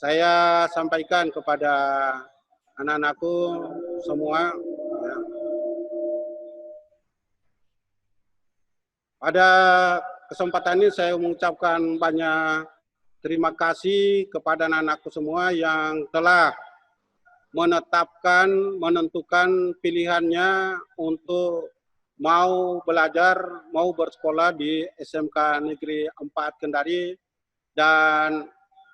saya sampaikan kepada anak-anakku semua, ya. Pada kesempatan ini saya mengucapkan banyak terima kasih kepada anak-anakku semua yang telah menentukan pilihannya untuk mau belajar, mau bersekolah di SMK Negeri 4 Kendari, dan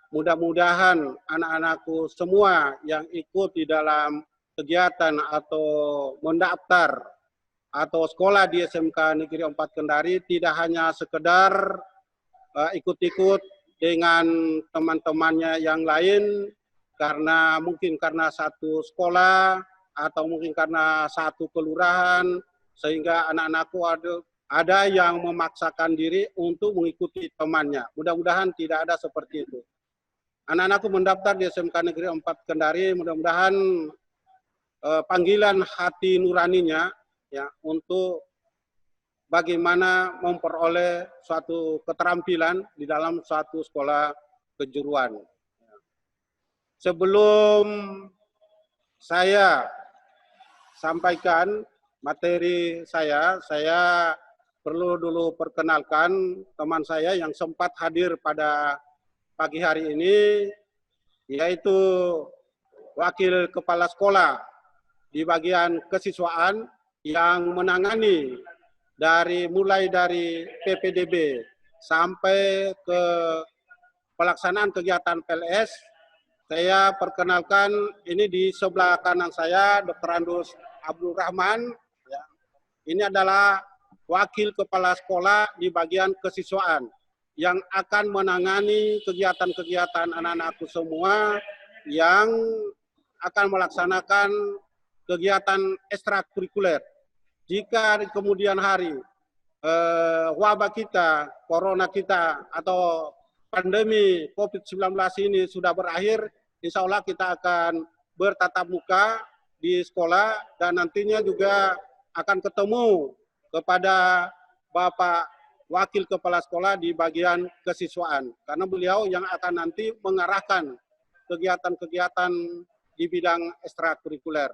mudah-mudahan anak-anakku semua yang ikut di dalam kegiatan atau mendaftar atau sekolah di SMK Negeri 4 Kendari tidak hanya sekedar ikut-ikut dengan teman-temannya yang lain, karena mungkin karena satu sekolah atau mungkin karena satu kelurahan, sehingga anak-anakku ada yang memaksakan diri untuk mengikuti temannya. Mudah-mudahan tidak ada seperti itu. Anak-anakku mendaftar di SMK Negeri 4 Kendari, mudah-mudahan panggilan hati nuraninya ya untuk bagaimana memperoleh suatu keterampilan di dalam suatu sekolah kejuruan. Sebelum saya sampaikan materi saya perlu dulu perkenalkan teman saya yang sempat hadir pada pagi hari ini, yaitu Wakil Kepala Sekolah di bagian kesiswaan yang menangani mulai dari PPDB sampai ke pelaksanaan kegiatan PLS. Saya perkenalkan, ini di sebelah kanan saya, Dr. Andus Abdul Rahman. Ya. Ini adalah Wakil Kepala Sekolah di bagian kesiswaan yang akan menangani kegiatan-kegiatan anak-anakku semua yang akan melaksanakan kegiatan ekstrakurikuler. Jika di kemudian hari wabah kita, corona kita, atau pandemi COVID-19 ini sudah berakhir, insya Allah kita akan bertatap muka di sekolah dan nantinya juga akan ketemu kepada Bapak Wakil Kepala Sekolah di bagian kesiswaan. Karena beliau yang akan nanti mengarahkan kegiatan-kegiatan di bidang ekstrakurikuler.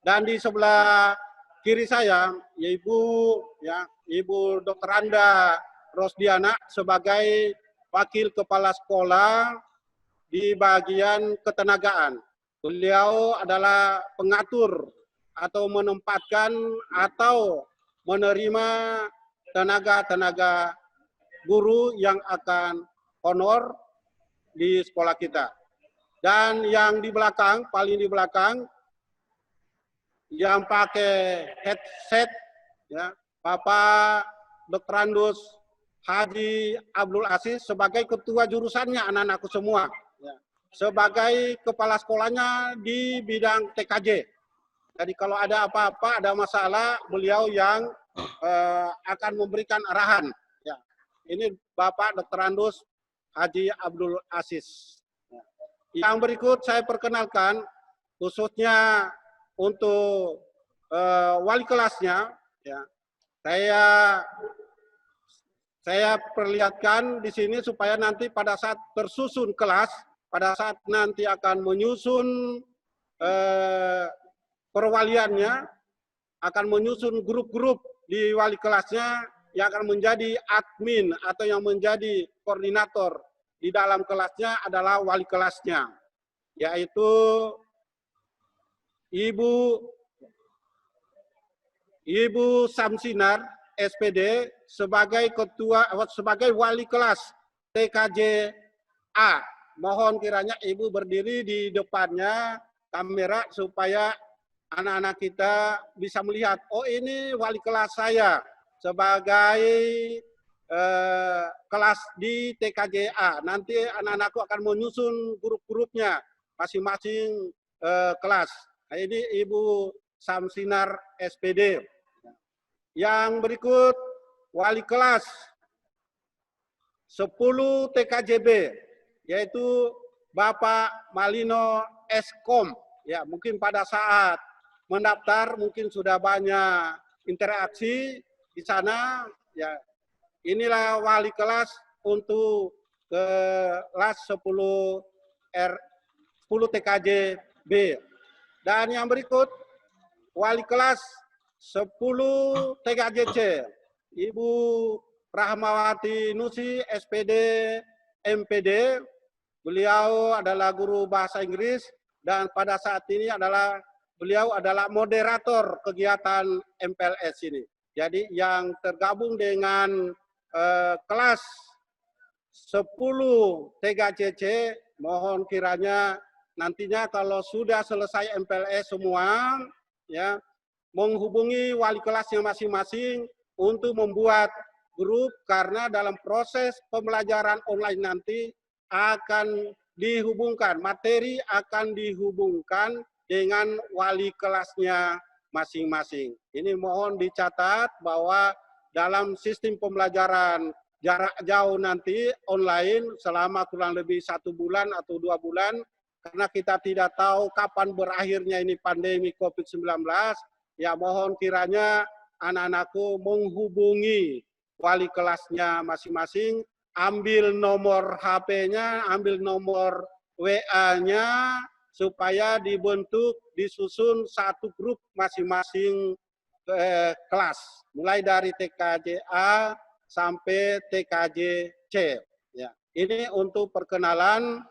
Dan di sebelah kiri saya, Ibu Dr. Anda Rosdiana sebagai Wakil Kepala Sekolah di bagian ketenagaan. Beliau adalah pengatur atau menempatkan atau menerima tenaga-tenaga guru yang akan honor di sekolah kita. Dan yang di belakang, paling di belakang, yang pakai headset, ya, Bapak Dr. Andus Haji Abdul Aziz sebagai ketua jurusannya anak-anakku semua, ya. Sebagai kepala sekolahnya di bidang TKJ. Jadi kalau ada apa-apa, ada masalah, beliau yang akan memberikan arahan. Ya. Ini Bapak Dr. Andus Haji Abdul Aziz. Ya. Yang berikut saya perkenalkan khususnya untuk wali kelasnya, ya. Saya perlihatkan di sini supaya nanti pada saat tersusun kelas, pada saat nanti akan menyusun perwaliannya, akan menyusun grup-grup di wali kelasnya yang akan menjadi admin atau yang menjadi koordinator di dalam kelasnya adalah wali kelasnya, yaitu Ibu Samsinar SPD sebagai wali kelas TKJ A. Mohon kiranya Ibu berdiri di depannya kamera supaya anak-anak kita bisa melihat, oh ini wali kelas saya sebagai kelas di TKJ A. Nanti anak-anakku akan menyusun grup-grupnya masing-masing kelas. Nah, ini Ibu Samsinar SPD. Yang berikut wali kelas 10 TKJB, yaitu Bapak Malino Eskom. Ya, mungkin pada saat mendaftar mungkin sudah banyak interaksi di sana. Ya, inilah wali kelas untuk kelas 10 10 TKJ B. Dan yang berikut, wali kelas 10 TKJ C, Ibu Rahmawati Nusi, SPD, MPD. Beliau adalah guru bahasa Inggris dan pada saat ini beliau adalah moderator kegiatan MPLS ini. Jadi yang tergabung dengan kelas 10 TKCC, mohon kiranya nantinya kalau sudah selesai MPLS semua, ya, menghubungi wali kelasnya masing-masing untuk membuat grup, karena dalam proses pembelajaran online nanti akan dihubungkan, materi akan dihubungkan dengan wali kelasnya masing-masing. Ini mohon dicatat bahwa dalam sistem pembelajaran jarak jauh nanti online selama kurang lebih 1 bulan atau 2 bulan, karena kita tidak tahu kapan berakhirnya ini pandemi COVID-19, ya mohon kiranya anak-anakku menghubungi wali kelasnya masing-masing, ambil nomor HP-nya, ambil nomor WA-nya, supaya disusun satu grup masing-masing kelas, mulai dari TKJ A sampai TKJ C. Ya, ini untuk perkenalan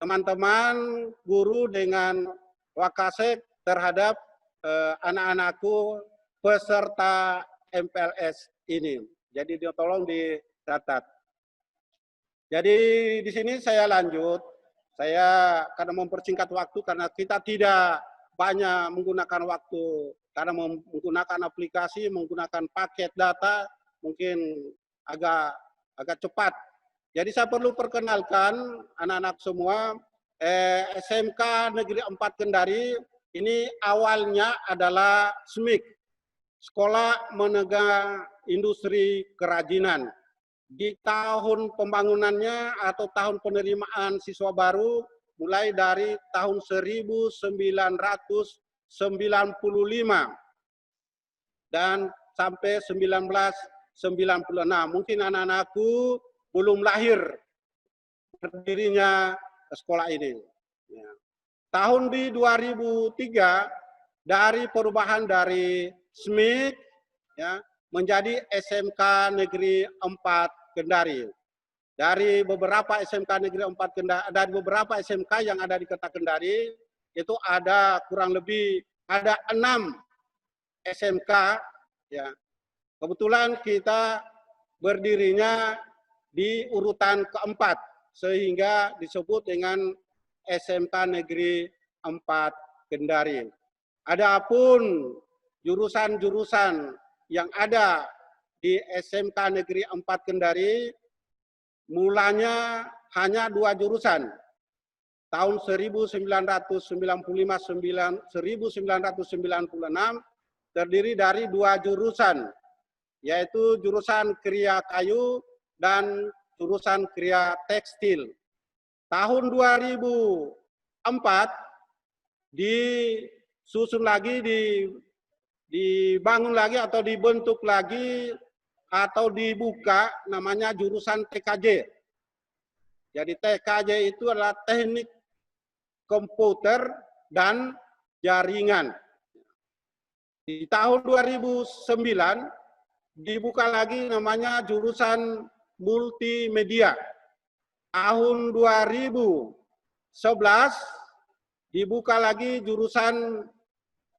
teman-teman guru dengan Wakasek terhadap anak-anakku peserta MPLS ini. Jadi tolong dicatat. Jadi di sini saya lanjut. Saya karena mempersingkat waktu, karena kita tidak banyak menggunakan waktu, karena menggunakan aplikasi, menggunakan paket data, mungkin agak cepat. Jadi saya perlu perkenalkan anak-anak semua, SMK Negeri 4 Kendari ini awalnya adalah SMIK, Sekolah Menengah Industri Kerajinan. Di tahun pembangunannya atau tahun penerimaan siswa baru mulai dari tahun 1995 dan sampai 1996. Mungkin anak-anakku belum lahir berdirinya sekolah ini. Ya. Tahun di 2003 dari perubahan dari SMIK, ya, menjadi SMK Negeri 4 Kendari. Dari beberapa SMK Negeri 4 Kendari, dari beberapa SMK yang ada di Kota Kendari, itu ada kurang lebih ada 6 SMK. Ya. Kebetulan kita berdirinya di urutan keempat, sehingga disebut dengan SMK Negeri 4 Kendari. Adapun jurusan-jurusan yang ada di SMK Negeri 4 Kendari, mulanya hanya 2 jurusan. Tahun 1995-1996 terdiri dari 2 jurusan, yaitu jurusan Kriya Kayu dan jurusan Kriya Tekstil. Tahun 2004 disusun lagi, dibangun lagi atau dibentuk lagi atau dibuka namanya jurusan TKJ. Jadi TKJ itu adalah teknik komputer dan jaringan. Di tahun 2009 dibuka lagi namanya jurusan multimedia. Tahun 2011 dibuka lagi jurusan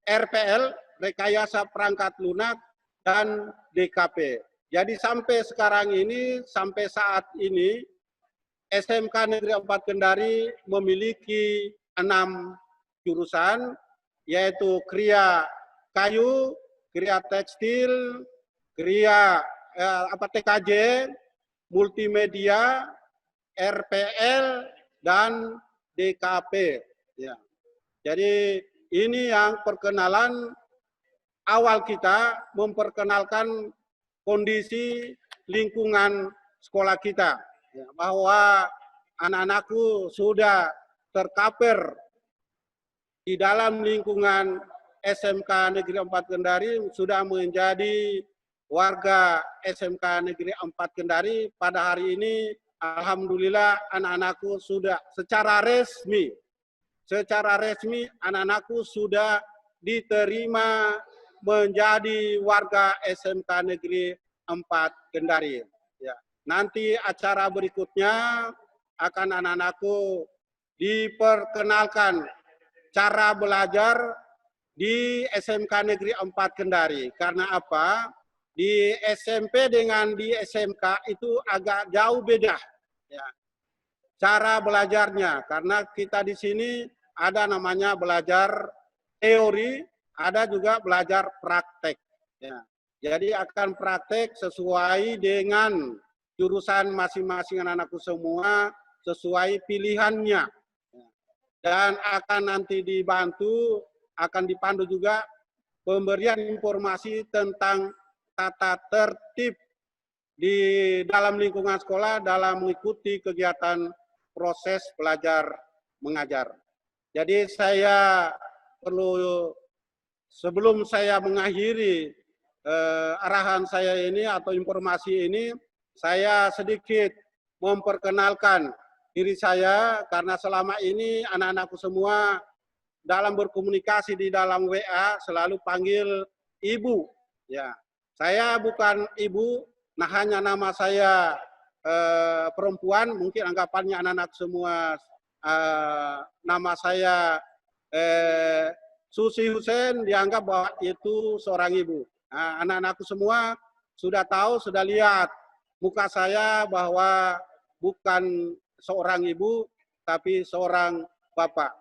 RPL, rekayasa perangkat lunak, dan DKP. Jadi sampai sekarang ini, sampai saat ini, SMK Negeri 4 Kendari memiliki 6 jurusan, yaitu Kriya Kayu, Kriya Tekstil, Kriya TKJ, Multimedia, RPL, dan DKP. Ya. Jadi ini yang perkenalan awal kita, memperkenalkan kondisi lingkungan sekolah kita, ya, bahwa anak-anakku sudah tercover di dalam lingkungan SMK Negeri 4 Kendari, sudah menjadi warga SMK Negeri 4 Kendari. Pada hari ini alhamdulillah anak-anakku sudah secara resmi anak-anakku sudah diterima menjadi warga SMK Negeri 4 Kendari. Ya. Nanti acara berikutnya akan anak-anakku diperkenalkan cara belajar di SMK Negeri 4 Kendari. Karena apa? Di SMP dengan di SMK itu agak jauh beda. Ya. Cara belajarnya, karena kita di sini ada namanya belajar teori, ada juga belajar praktek. Ya. Jadi akan praktek sesuai dengan jurusan masing-masing anak-anakku semua, sesuai pilihannya. Dan akan nanti dibantu, akan dipandu juga pemberian informasi tentang tata tertib di dalam lingkungan sekolah dalam mengikuti kegiatan proses belajar mengajar. Jadi saya perlu, sebelum saya mengakhiri arahan saya ini atau informasi ini, saya sedikit memperkenalkan diri saya, karena selama ini anak-anakku semua dalam berkomunikasi di dalam WA selalu panggil ibu. Ya, saya bukan ibu, nah hanya nama saya perempuan, mungkin anggapannya anak-anak semua nama saya Susi Hussein, dianggap bahwa itu seorang ibu. Nah, anak-anakku semua sudah tahu, sudah lihat muka saya bahwa bukan seorang ibu, tapi seorang bapak.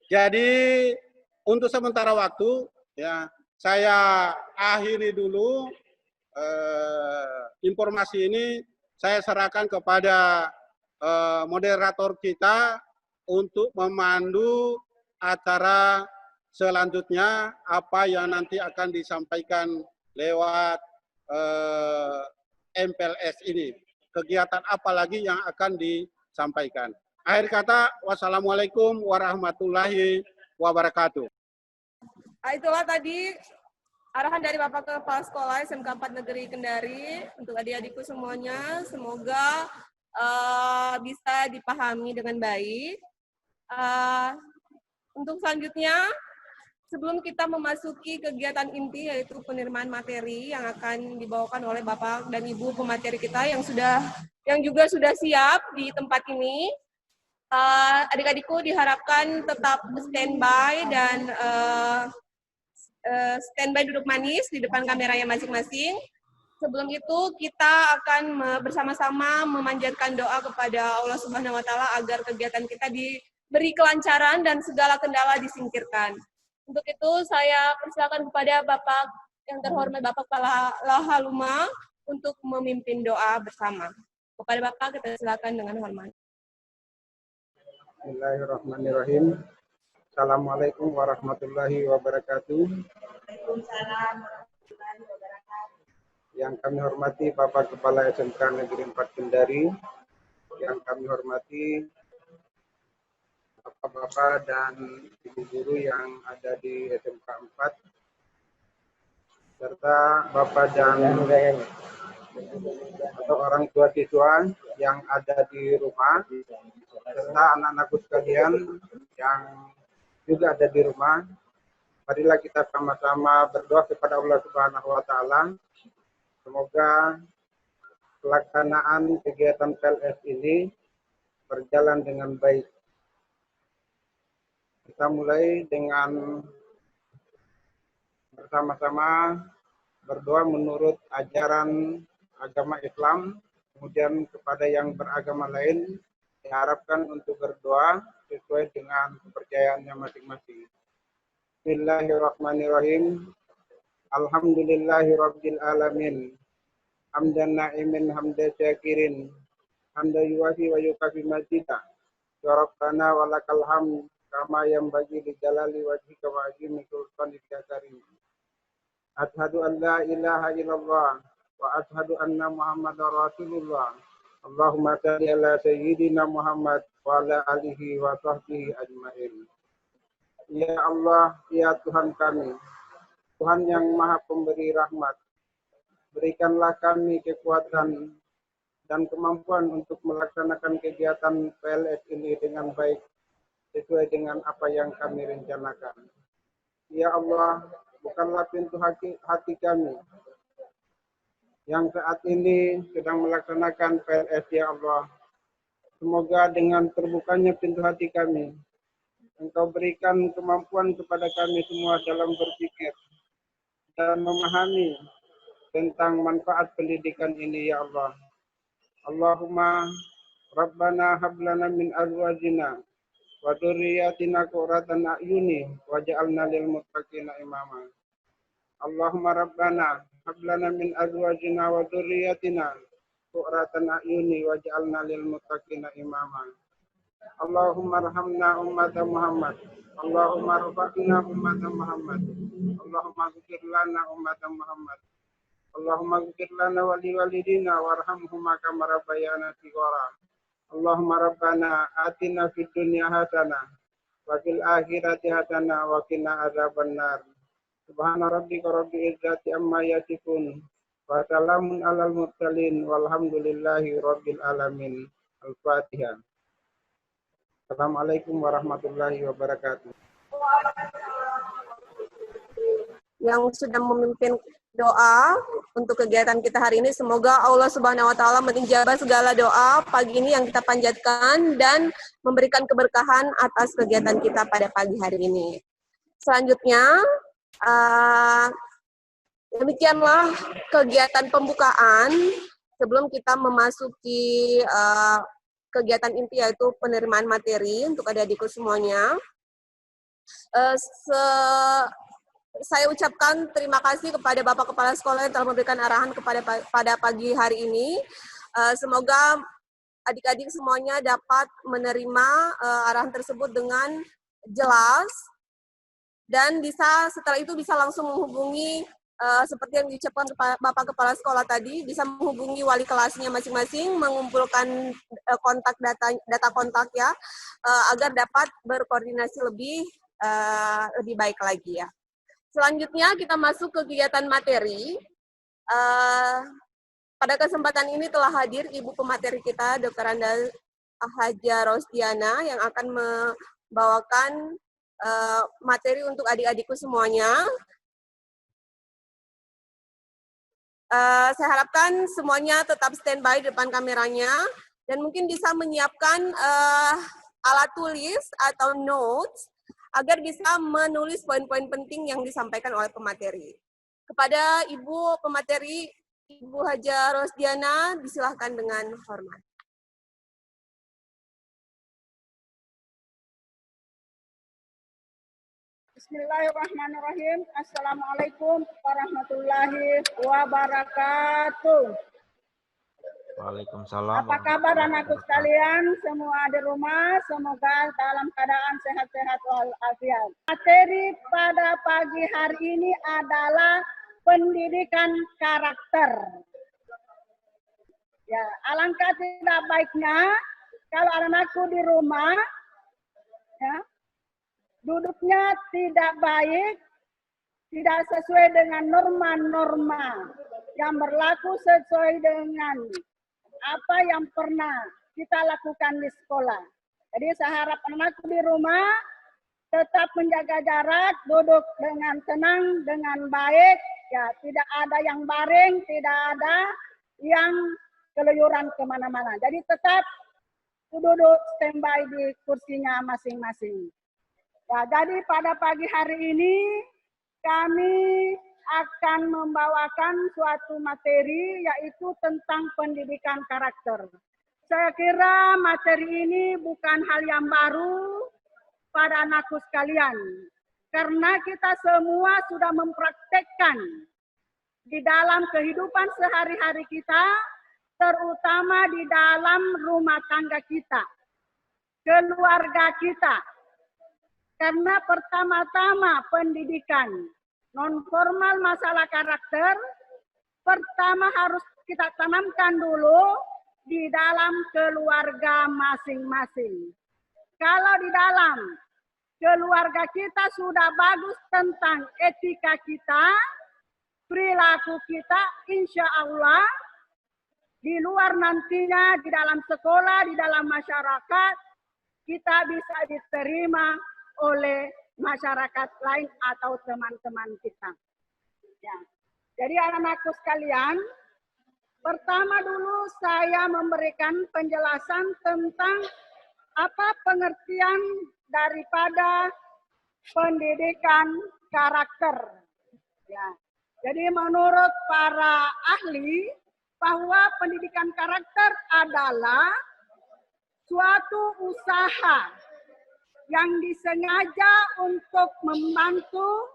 Jadi untuk sementara waktu, ya saya akhiri dulu informasi ini. Saya serahkan kepada moderator kita untuk memandu acara selanjutnya, apa yang nanti akan disampaikan lewat MPLS ini. Kegiatan apa lagi yang akan disampaikan. Akhir kata, wassalamualaikum warahmatullahi wabarakatuh. Itulah tadi arahan dari Bapak Kepala Sekolah SMK 4 Negeri Kendari untuk adik-adikku semuanya. Semoga bisa dipahami dengan baik. Untuk selanjutnya, sebelum kita memasuki kegiatan inti yaitu penerimaan materi yang akan dibawakan oleh Bapak dan Ibu pemateri kita yang juga sudah siap di tempat ini, adik-adikku diharapkan tetap standby dan standby duduk manis di depan kameranya masing-masing. Sebelum itu kita akan bersama-sama memanjatkan doa kepada Allah Subhanahu wa taala agar kegiatan kita diberi kelancaran dan segala kendala disingkirkan. Untuk itu saya persilakan kepada Bapak yang terhormat Bapak Kepala Lahaluma untuk memimpin doa bersama. Kepada Bapak kita silakan dengan hormat. Bismillahirrahmanirrahim. Assalamualaikum warahmatullahi wabarakatuh. Waalaikumsalam warahmatullahi wabarakatuh. Yang kami hormati Bapak Kepala SMK Negeri 4 Kendari, yang kami hormati Bapak-bapak dan ibu guru yang ada di SMK 4, serta Bapak dan atau orang tua siswa yang ada di rumah, serta anak-anakku sekalian yang juga ada di rumah. Marilah kita sama-sama berdoa kepada Allah Subhanahu wa taala. Semoga pelaksanaan kegiatan PLS ini berjalan dengan baik. Kita mulai dengan bersama-sama berdoa menurut ajaran agama Islam, kemudian kepada yang beragama lain diharapkan untuk berdoa sesuai dengan kepercayaannya masing-masing. Bismillahirrahmanirrahim. Alhamdulillahirabbil alamin. Hamdan na'imin hamda syakirin. Hamda yuwafi wa yukafi majidah. Ya Rabbana walakal hamd kama yanbaghi li jalali wajhika wa azimi sultanika karim. Ashhadu an la ilaha illallah wa ashhadu anna Muhammadar Rasulullah. Allahumma shalli ala sayyidina Muhammad wa ala alihi wa sahbihi ajmain. Ya Allah, ya Tuhan kami, Tuhan yang Maha Pemberi rahmat, berikanlah kami kekuatan dan kemampuan untuk melaksanakan kegiatan PLS ini dengan baik sesuai dengan apa yang kami rencanakan. Ya Allah, bukanlah pintu hati kami yang saat ini sedang melaksanakan PLS, ya Allah. Semoga dengan terbukanya pintu hati kami, Engkau berikan kemampuan kepada kami semua dalam berpikir dan memahami tentang manfaat pendidikan ini, ya Allah. Allahumma Rabbana hablana min azwajina wa dzurriyyatina qurratan a'yuni waj'alna lil muttaqina imama. Allahumma Rabbana hablana min azwajina wa dzurriyyatina qurratan a'yuni waj'alna lil muttaqina imama. Allahumma arhamna ummata Muhammad. Allahumma rfa'na ummata Muhammad. Allahumma ighfir lana ummata Muhammad. Allahumma ighfir lana wa liwalidina warhamhuma kama rabbayana shighara. Allahumma rabbana atina fid dunya hasanah wa fil akhirati hasanah wa qina adzabannar. Subhana rabbika rabbil izzati amma yasifun wa salamun alal mursalin walhamdulillahi rabbil alamin. Al-Fatihah. Assalamualaikum warahmatullahi wabarakatuh. Yang sudah memimpin doa untuk kegiatan kita hari ini, semoga Allah Subhanahu wa taala menijabah segala doa pagi ini yang kita panjatkan dan memberikan keberkahan atas kegiatan kita pada pagi hari ini. Selanjutnya, demikianlah kegiatan pembukaan sebelum kita memasuki kegiatan inti, yaitu penerimaan materi untuk adik-adikku semuanya. Saya ucapkan terima kasih kepada Bapak Kepala Sekolah yang telah memberikan arahan pada pagi hari ini. Semoga adik-adik semuanya dapat menerima arahan tersebut dengan jelas dan setelah itu bisa langsung menghubungi seperti yang diucapkan Bapak Kepala Sekolah tadi, bisa menghubungi wali kelasnya masing-masing, mengumpulkan data kontak ya, agar dapat berkoordinasi lebih baik lagi ya. Selanjutnya kita masuk ke kegiatan materi. Pada kesempatan ini telah hadir Ibu Pemateri kita, Dr. Anda Haja Rosdiana, yang akan membawakan materi untuk adik-adikku semuanya. Saya harapkan semuanya tetap standby di depan kameranya dan mungkin bisa menyiapkan alat tulis atau notes agar bisa menulis poin-poin penting yang disampaikan oleh pemateri. Kepada Ibu Pemateri, Ibu Haja Rosdiana, disilahkan dengan hormat. Bismillahirrahmanirrahim. Assalamualaikum warahmatullahi wabarakatuh. Waalaikumsalam. Apa kabar anakku sekalian? Semua di rumah, semoga dalam keadaan sehat-sehat walafiat. Materi pada pagi hari ini adalah pendidikan karakter. Ya, alangkah tidak baiknya kalau anakku di rumah, ya, duduknya tidak baik, tidak sesuai dengan norma-norma yang berlaku sesuai dengan apa yang pernah kita lakukan di sekolah. Jadi saya harap anakku di rumah tetap menjaga jarak, duduk dengan tenang, dengan baik, ya, tidak ada yang baring, tidak ada yang keluyuran kemana-mana. Jadi tetap duduk standby di kursinya masing-masing. Ya, jadi pada pagi hari ini kami akan membawakan suatu materi yaitu tentang pendidikan karakter. Saya kira materi ini bukan hal yang baru pada anakku sekalian, karena kita semua sudah mempraktekkan di dalam kehidupan sehari-hari kita, terutama di dalam rumah tangga kita, keluarga kita. Karena pertama-tama pendidikan non-formal masalah karakter, pertama harus kita tanamkan dulu di dalam keluarga masing-masing. Kalau di dalam keluarga kita sudah bagus tentang etika kita, perilaku kita, insya Allah di luar nantinya, di dalam sekolah, di dalam masyarakat, kita bisa diterima oleh masyarakat lain atau teman-teman kita. Ya. Jadi anak-anakku sekalian, pertama dulu saya memberikan penjelasan tentang apa pengertian daripada pendidikan karakter. Ya. Jadi menurut para ahli, bahwa pendidikan karakter adalah suatu usaha yang disengaja untuk membantu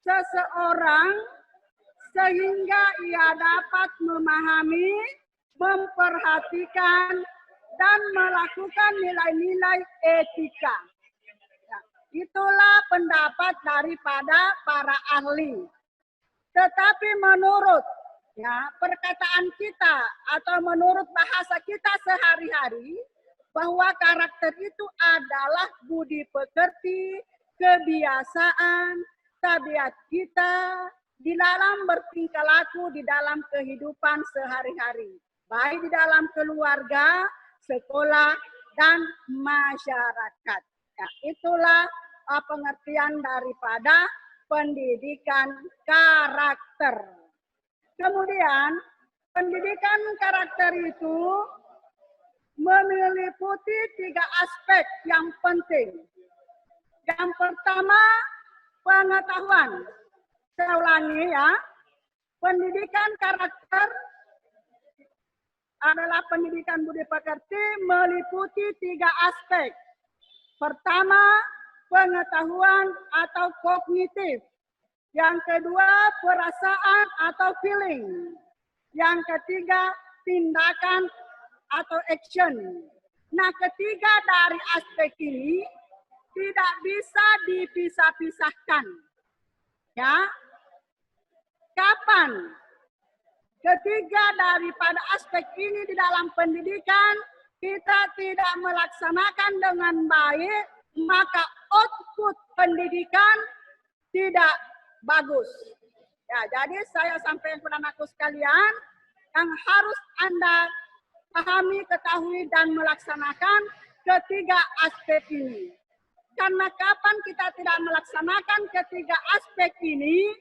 seseorang sehingga ia dapat memahami, memperhatikan, dan melakukan nilai-nilai etika. Ya, itulah pendapat daripada para ahli. Tetapi menurut perkataan kita atau menurut bahasa kita sehari-hari, bahwa karakter itu adalah budi pekerti, kebiasaan, tabiat kita di dalam bertingkah laku di dalam kehidupan sehari-hari, baik di dalam keluarga, sekolah, dan masyarakat. Ya, itulah pengertian daripada pendidikan karakter. Kemudian, pendidikan karakter itu meliputi 3 aspek yang penting. Yang pertama, pengetahuan. Saya ulangi ya, pendidikan karakter adalah pendidikan budi pekerti meliputi 3 aspek. Pertama, pengetahuan atau kognitif. Yang kedua, perasaan atau feeling. Yang ketiga, tindakan atau action. Nah, ketiga dari aspek ini tidak bisa dipisah-pisahkan. Ya. Kapan ketiga daripada aspek ini di dalam pendidikan kita tidak melaksanakan dengan baik, maka output pendidikan tidak bagus. Ya, jadi saya sampaikan kepada anakku sekalian yang harus Anda pahami, ketahui, dan melaksanakan ketiga aspek ini. Karena kapan kita tidak melaksanakan ketiga aspek ini,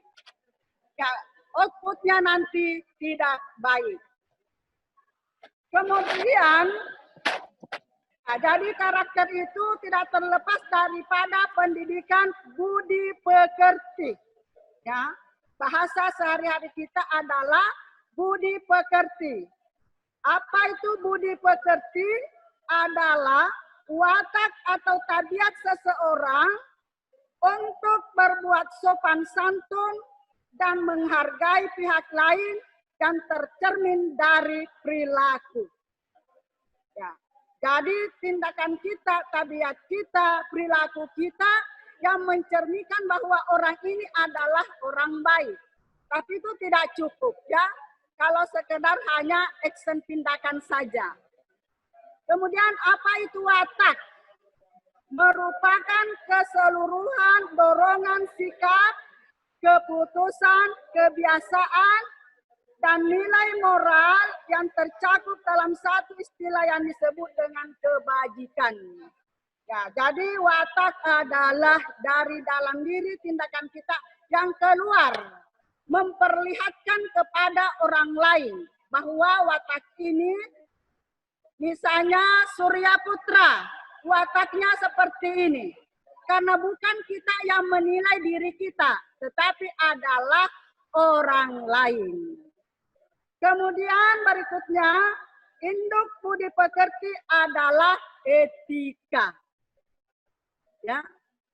ya, outputnya nanti tidak baik. Kemudian, jadi karakter itu tidak terlepas daripada pendidikan budi pekerti. Ya, bahasa sehari-hari kita adalah budi pekerti. Apa itu budi pekerti? Adalah watak atau tabiat seseorang untuk berbuat sopan santun dan menghargai pihak lain dan tercermin dari perilaku. Ya, jadi tindakan kita, tabiat kita, perilaku kita yang mencerminkan bahwa orang ini adalah orang baik. Tapi itu tidak cukup ya, kalau sekedar hanya action tindakan saja. Kemudian apa itu watak? Merupakan keseluruhan dorongan sikap, keputusan, kebiasaan, dan nilai moral yang tercakup dalam satu istilah yang disebut dengan kebajikan. Ya, jadi watak adalah dari dalam diri tindakan kita yang keluar, memperlihatkan kepada orang lain bahwa watak ini, misalnya Surya Putra, wataknya seperti ini. Karena bukan kita yang menilai diri kita, tetapi adalah orang lain. Kemudian berikutnya, induk budi pekerti adalah etika. Ya,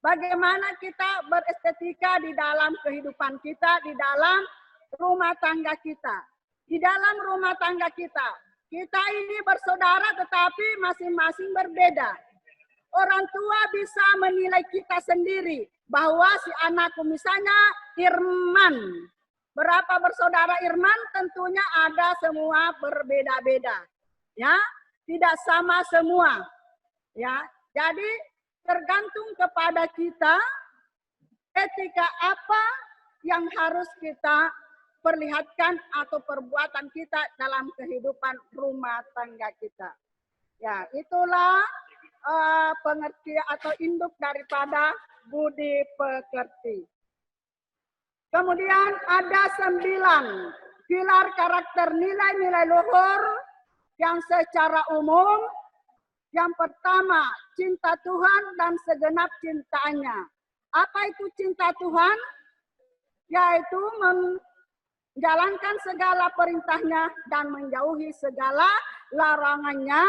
bagaimana kita berestetika di dalam kehidupan kita, di dalam rumah tangga kita. Di dalam rumah tangga kita, kita ini bersaudara tetapi masing-masing berbeda. Orang tua bisa menilai kita sendiri bahwa si anakku misalnya Irman. Berapa bersaudara Irman? Tentunya ada semua berbeda-beda. Ya, tidak sama semua. Ya, jadi tergantung kepada kita etika apa yang harus kita perlihatkan atau perbuatan kita dalam kehidupan rumah tangga kita. Ya, itulah pengertian atau induk daripada budi pekerti. Kemudian ada 9 pilar karakter nilai-nilai luhur yang secara umum. Yang pertama, cinta Tuhan dan segenap cintanya. Apa itu cinta Tuhan? Yaitu menjalankan segala perintahnya dan menjauhi segala larangannya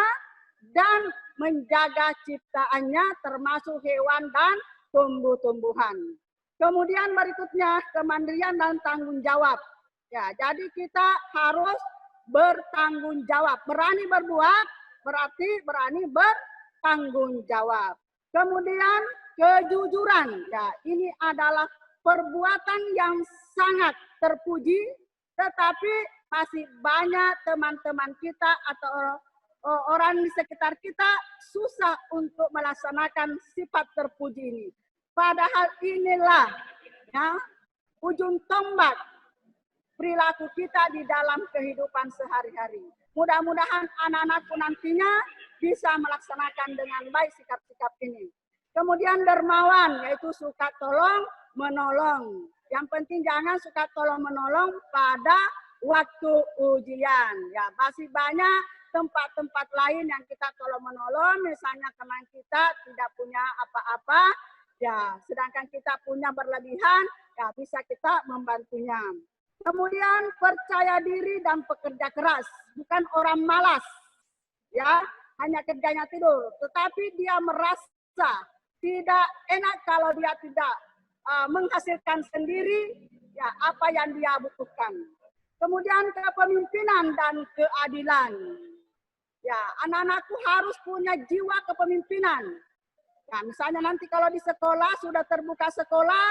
dan menjaga ciptaannya termasuk hewan dan tumbuh-tumbuhan. Kemudian berikutnya kemandirian dan tanggung jawab. Ya, jadi kita harus bertanggung jawab. Berani berbuat berarti berani bertanggung jawab. Kemudian kejujuran. Ya, ini adalah perbuatan yang sangat terpuji, tetapi masih banyak teman-teman kita atau orang di sekitar kita susah untuk melaksanakan sifat terpuji ini. Padahal inilah ya, ujung tombak perilaku kita di dalam kehidupan sehari-hari. Mudah-mudahan anak-anakku nantinya bisa melaksanakan dengan baik sikap-sikap ini. Kemudian dermawan, yaitu suka tolong menolong. Yang penting jangan suka tolong menolong pada waktu ujian. Ya, masih banyak tempat-tempat lain yang kita tolong menolong, misalnya teman kita tidak punya apa-apa, ya, sedangkan kita punya berlebihan, ya bisa kita membantunya. Kemudian percaya diri dan pekerja keras, bukan orang malas, ya hanya kerjanya tidur, tetapi dia merasa tidak enak kalau dia tidak menghasilkan sendiri ya apa yang dia butuhkan. Kemudian kepemimpinan dan keadilan. Ya, anak-anakku harus punya jiwa kepemimpinan. Ya, misalnya nanti kalau di sekolah sudah terbuka sekolah,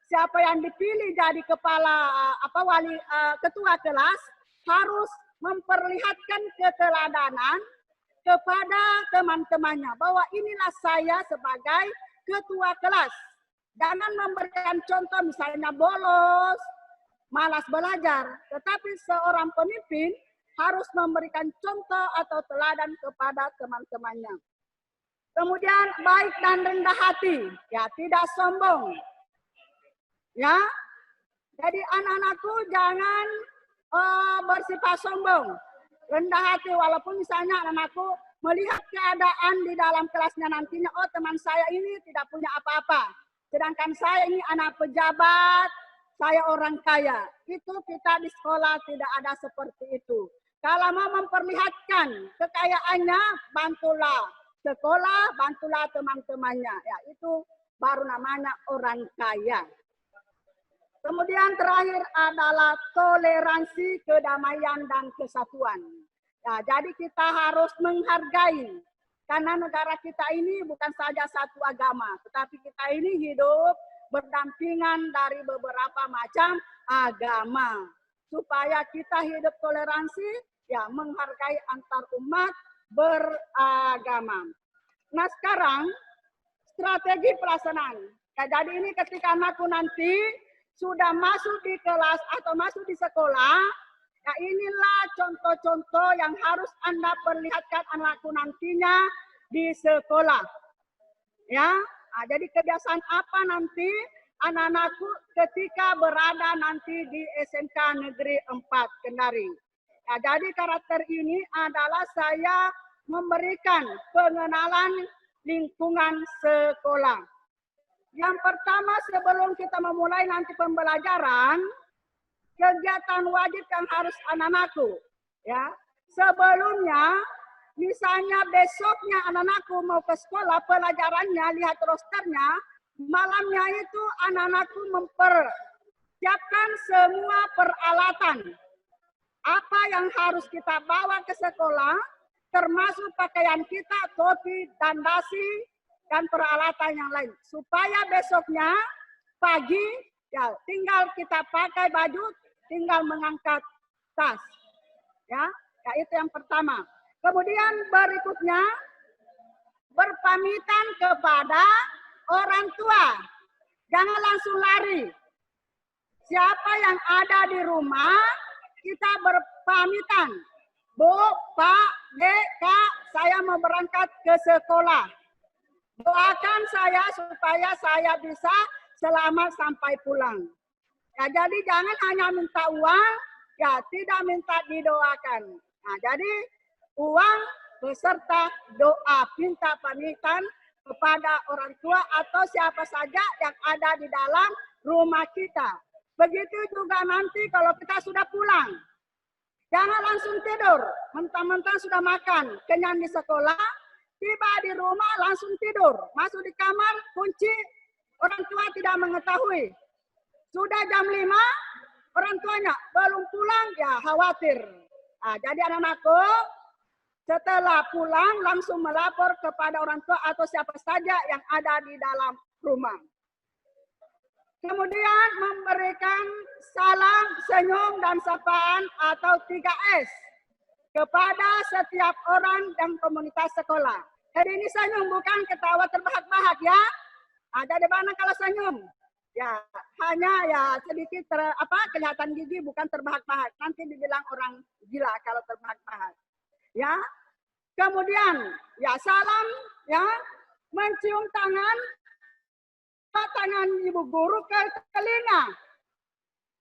siapa yang dipilih jadi kepala ketua kelas harus memperlihatkan keteladanan kepada teman-temannya bahwa inilah saya sebagai ketua kelas. Jangan memberikan contoh misalnya bolos, malas belajar, tetapi seorang pemimpin harus memberikan contoh atau teladan kepada teman-temannya. Kemudian baik dan rendah hati, ya tidak sombong. Ya, jadi anak-anakku jangan bersifat sombong, rendah hati walaupun misalnya anak-anakku melihat keadaan di dalam kelasnya nantinya, oh teman saya ini tidak punya apa-apa, sedangkan saya ini anak pejabat, saya orang kaya. Itu kita di sekolah tidak ada seperti itu. Kalau mau memperlihatkan kekayaannya, bantulah sekolah, bantulah teman-temannya. Ya, itu baru namanya orang kaya. Kemudian terakhir adalah toleransi, kedamaian, dan kesatuan. Ya, jadi kita harus menghargai. Karena negara kita ini bukan saja satu agama, tetapi kita ini hidup berdampingan dari beberapa macam agama. Supaya kita hidup toleransi, ya menghargai antar umat beragama. Nah sekarang strategi pelaksanaan. Ya, jadi ini ketika anakku nanti sudah masuk di kelas atau masuk di sekolah, ya inilah contoh-contoh yang harus Anda perlihatkan anakku nantinya di sekolah. Ya, nah, jadi kebiasaan apa nanti anak-anakku ketika berada nanti di SMK Negeri 4 Kendari. Nah, jadi karakter ini adalah saya memberikan pengenalan lingkungan sekolah. Yang pertama sebelum kita memulai nanti pembelajaran, kegiatan wajib yang harus anak-anakku. Ya, sebelumnya, misalnya besoknya anak-anakku mau ke sekolah, pelajarannya, lihat rosternya, malamnya itu anak-anakku mempersiapkan semua peralatan. Apa yang harus kita bawa ke sekolah, termasuk pakaian kita, topi, dan dasi, dan peralatan yang lain. Supaya besoknya pagi, ya tinggal kita pakai baju, tinggal mengangkat tas. Ya, itu yang pertama. Kemudian berikutnya, berpamitan kepada orang tua. Jangan langsung lari. Siapa yang ada di rumah, kita berpamitan. Bu, Pak, Dek, Kak, saya mau berangkat ke sekolah. Doakan saya supaya saya bisa selamat sampai pulang. Ya, jadi jangan hanya minta uang, ya tidak minta didoakan. Nah, jadi uang beserta doa, minta pamitan kepada orang tua atau siapa saja yang ada di dalam rumah kita. Begitu juga nanti kalau kita sudah pulang. Jangan langsung tidur, mentang-mentang sudah makan, kenyang di sekolah, tiba di rumah langsung tidur, masuk di kamar, kunci, orang tua tidak mengetahui. Sudah jam 5, orang tuanya belum pulang, ya khawatir. Nah, jadi anak-anakku, setelah pulang langsung melapor kepada orang tua atau siapa saja yang ada di dalam rumah. Kemudian memberikan salam, senyum, dan sapaan atau 3S kepada setiap orang dan komunitas sekolah. Jadi ini senyum, bukan ketawa terbahak-bahak ya. Ada di mana kalau senyum? Ya, hanya ya sedikit kelihatan gigi, bukan terbahak-bahak. Nanti dibilang orang gila kalau terbahak-bahak. Ya. Kemudian ya salam, ya, mencium tangan ibu guru ke telinga.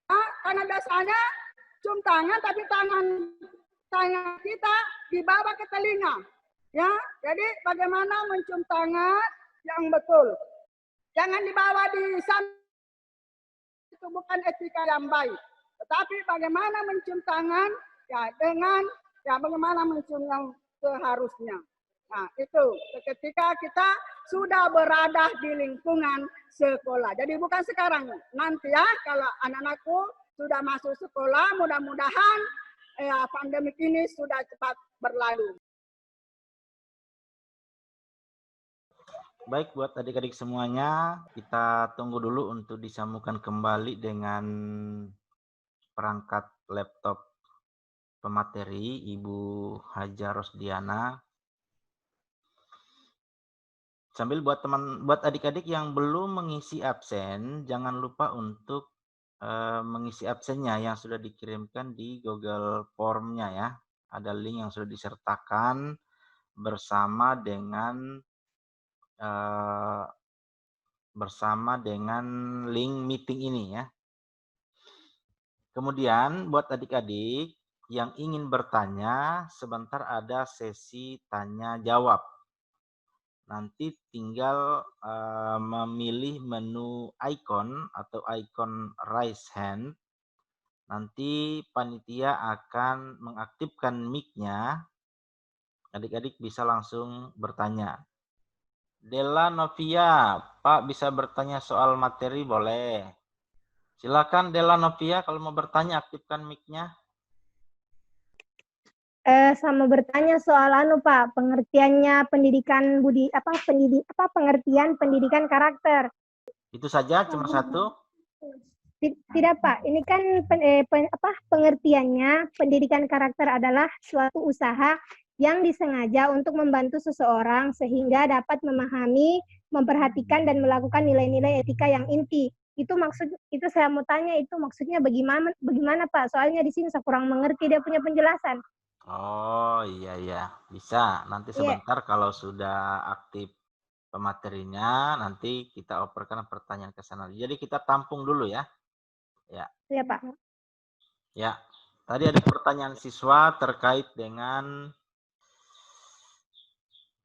Nah, karena biasanya cium tangan tapi tangan kita dibawa ke telinga. Ya, jadi bagaimana mencium tangan yang betul. Jangan dibawa di sana, itu bukan etika yang baik. Tetapi bagaimana mencium tangan ya dengan ya bagaimana mencium yang seharusnya. Nah, itu ketika kita sudah berada di lingkungan sekolah. Jadi bukan sekarang, nanti ya kalau anak-anakku sudah masuk sekolah, mudah-mudahan pandemik ini sudah cepat berlalu. Baik, buat adik-adik semuanya, kita tunggu dulu untuk disambungkan kembali dengan perangkat laptop pemateri Ibu Haja Rosdiana. Sambil buat adik-adik yang belum mengisi absen, jangan lupa untuk mengisi absennya yang sudah dikirimkan di Google Form-nya ya. Ada link yang sudah disertakan bersama dengan link meeting ini ya. Kemudian buat adik-adik yang ingin bertanya, sebentar ada sesi tanya jawab. Nanti tinggal memilih menu icon atau icon raise hand. Nanti panitia akan mengaktifkan mic-nya. Adik-adik bisa langsung bertanya. Della Novia, Pak bisa bertanya soal materi boleh. Silakan Della Novia kalau mau bertanya aktifkan mic-nya. Sama bertanya soal Pak, pengertiannya pendidikan pengertian pendidikan karakter. Itu saja, cuma satu. Tidak Pak, ini kan pengertiannya pendidikan karakter adalah suatu usaha yang disengaja untuk membantu seseorang sehingga dapat memahami, memperhatikan dan melakukan nilai-nilai etika yang inti. Itu saya mau tanya, itu maksudnya bagaimana Pak? Soalnya di sini saya kurang mengerti dia punya penjelasan. Oh iya, bisa. Nanti sebentar kalau sudah aktif pematerinya, nanti kita operkan pertanyaan ke sana. Jadi kita tampung dulu ya. Ya. Iya Pak. Ya, tadi ada pertanyaan siswa terkait dengan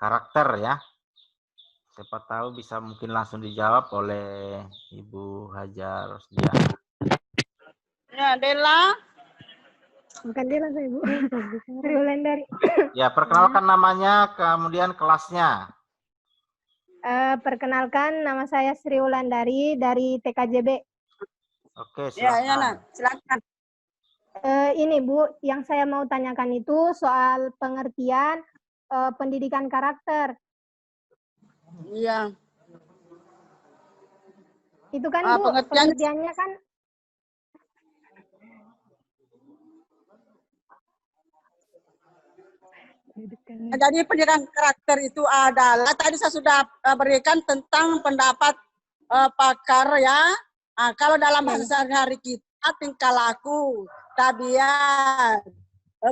karakter ya. Siapa tahu bisa mungkin langsung dijawab oleh Ibu Haja Rosdiana. Ya, Della. Bukan Della saya, Bu. Sri Wulandari. Ya, perkenalkan namanya, kemudian kelasnya. Perkenalkan, nama saya Sri Wulandari dari TKJB. Oke, silakan. Silakan. Ini Bu, yang saya mau tanyakan itu soal pengertian pendidikan karakter. Iya. Itu kan Bu, pengertiannya kan jadi pendidikan karakter itu adalah tadi saya sudah berikan tentang pendapat pakar ya, Kalau dalam bahasa sehari-hari kita, tingkah laku, tabiat,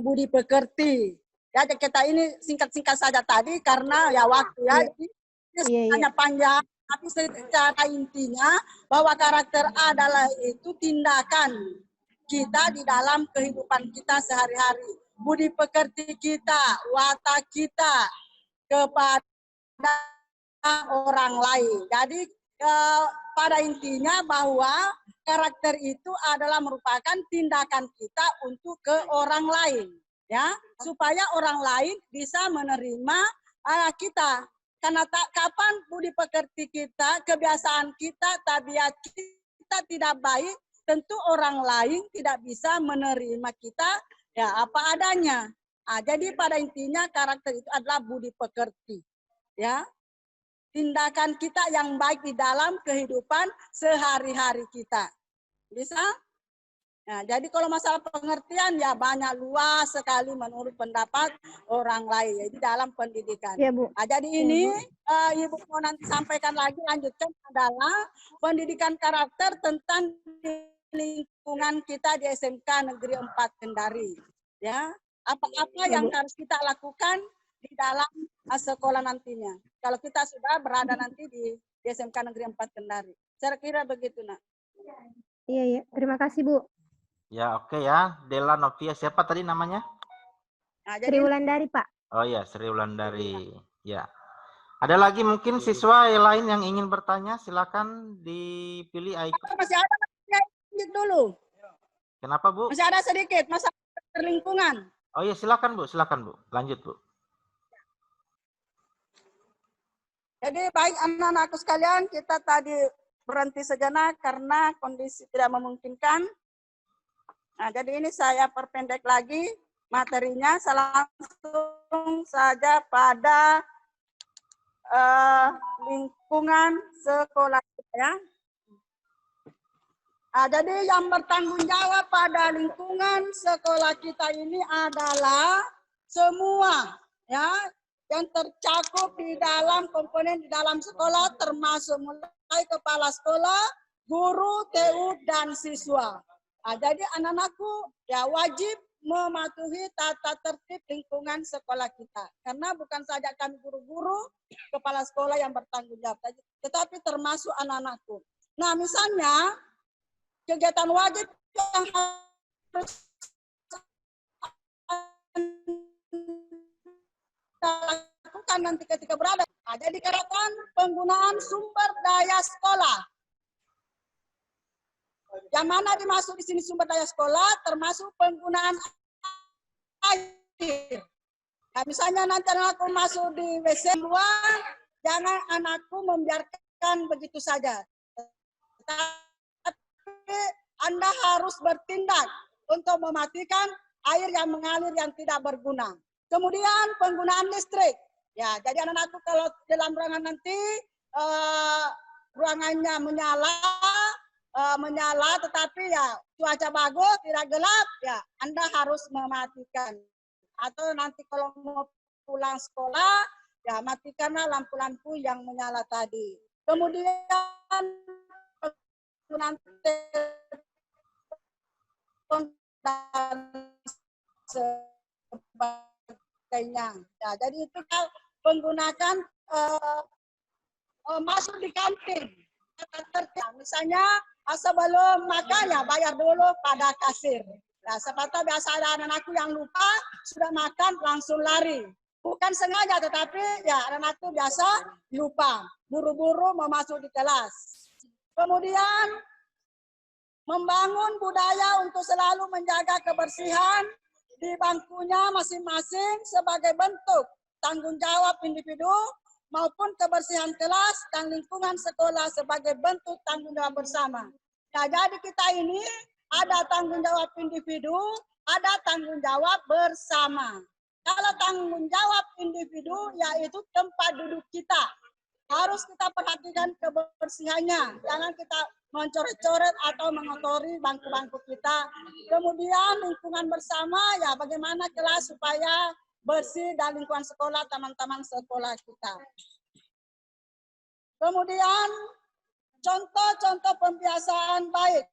budi pekerti. Ya, kita ini singkat-singkat saja tadi karena ya waktu ya. Ini hanya panjang, tapi secara intinya bahwa karakter adalah itu tindakan kita di dalam kehidupan kita sehari-hari. Budi pekerti kita, watak kita kepada orang lain. Jadi pada intinya bahwa karakter itu adalah merupakan tindakan kita untuk ke orang lain, ya, supaya orang lain bisa menerima kita. Karena kapan budi pekerti kita, kebiasaan kita, tabiat kita tidak baik, tentu orang lain tidak bisa menerima kita ya apa adanya. Jadi pada intinya karakter itu adalah budi pekerti, ya. Tindakan kita yang baik di dalam kehidupan sehari-hari kita. Bisa? Nah, jadi kalau masalah pengertian ya banyak luas sekali menurut pendapat orang lain ya, di dalam pendidikan. Ya, Bu. Jadi ini Ibu mau nanti sampaikan lagi, lanjutkan adalah pendidikan karakter tentang lingkungan kita di SMK Negeri 4 Kendari. Ya, apa-apa yang harus kita lakukan di dalam sekolah nantinya. Kalau kita sudah berada nanti di SMK Negeri 4 Kendari. Saya kira begitu, Nak. Iya, iya. Terima kasih, Bu. Ya, oke ya. Dela Novia, siapa tadi namanya? Sri Wulandari, Pak. Oh ya, Sri Wulandari. Ya. Ada lagi mungkin siswa yang lain yang ingin bertanya? Silakan dipilih icon. Masih ada sedikit dulu. Kenapa, Bu? Masih ada sedikit masalah lingkungan. Oh ya, silakan Bu, silakan Bu. Lanjut, Bu. Jadi baik anak-anakku sekalian, kita tadi berhenti sejenak karena kondisi tidak memungkinkan. Nah, jadi ini saya perpendek lagi materinya, langsung saja pada lingkungan sekolah ya. Jadi yang bertanggung jawab pada lingkungan sekolah kita ini adalah semua ya yang tercakup di dalam komponen di dalam sekolah, termasuk mulai kepala sekolah, guru, TU, dan siswa. Jadi anak-anakku ya wajib mematuhi tata tertib lingkungan sekolah kita. Karena bukan saja kami guru-guru, kepala sekolah yang bertanggung jawab, tetapi termasuk anak-anakku. Nah, misalnya kegiatan wajib yang harus lakukan nanti ketika berada. Jadi dikatakan penggunaan sumber daya sekolah. Yang mana dimaksud di sini sumber daya sekolah, termasuk penggunaan air. Nah, misalnya nanti anakku masuk di WC luar, jangan anakku membiarkan begitu saja. Tapi Anda harus bertindak untuk mematikan air yang mengalir yang tidak berguna. Kemudian penggunaan listrik. Ya, jadi anak-anakku kalau dalam ruangan nanti ruangannya menyala, tetapi ya cuaca bagus, tidak gelap, ya Anda harus mematikan. Atau nanti kalau mau pulang sekolah, ya matikanlah lampu-lampu yang menyala tadi. Kemudian penggunaan telepon dan sebagainya. Ya, jadi itu menggunakan masuk di kantin. Misalnya sebelum makan ya bayar dulu pada kasir. Nah, sepatah biasa ada anak-anakku yang lupa sudah makan langsung lari. Bukan sengaja tetapi ya anak-anakku biasa lupa. Buru-buru mau masuk di kelas. Kemudian membangun budaya untuk selalu menjaga kebersihan di bangkunya masing-masing sebagai bentuk tanggung jawab individu maupun kebersihan kelas dan lingkungan sekolah sebagai bentuk tanggung jawab bersama. Nah, jadi kita ini ada tanggung jawab individu, ada tanggung jawab bersama. Kalau tanggung jawab individu yaitu tempat duduk kita. Harus kita perhatikan kebersihannya. Jangan kita mencoret-coret atau mengotori bangku-bangku kita. Kemudian lingkungan bersama ya bagaimana kelas supaya bersih dan lingkungan sekolah teman-teman sekolah kita. Kemudian contoh-contoh pembiasaan baik.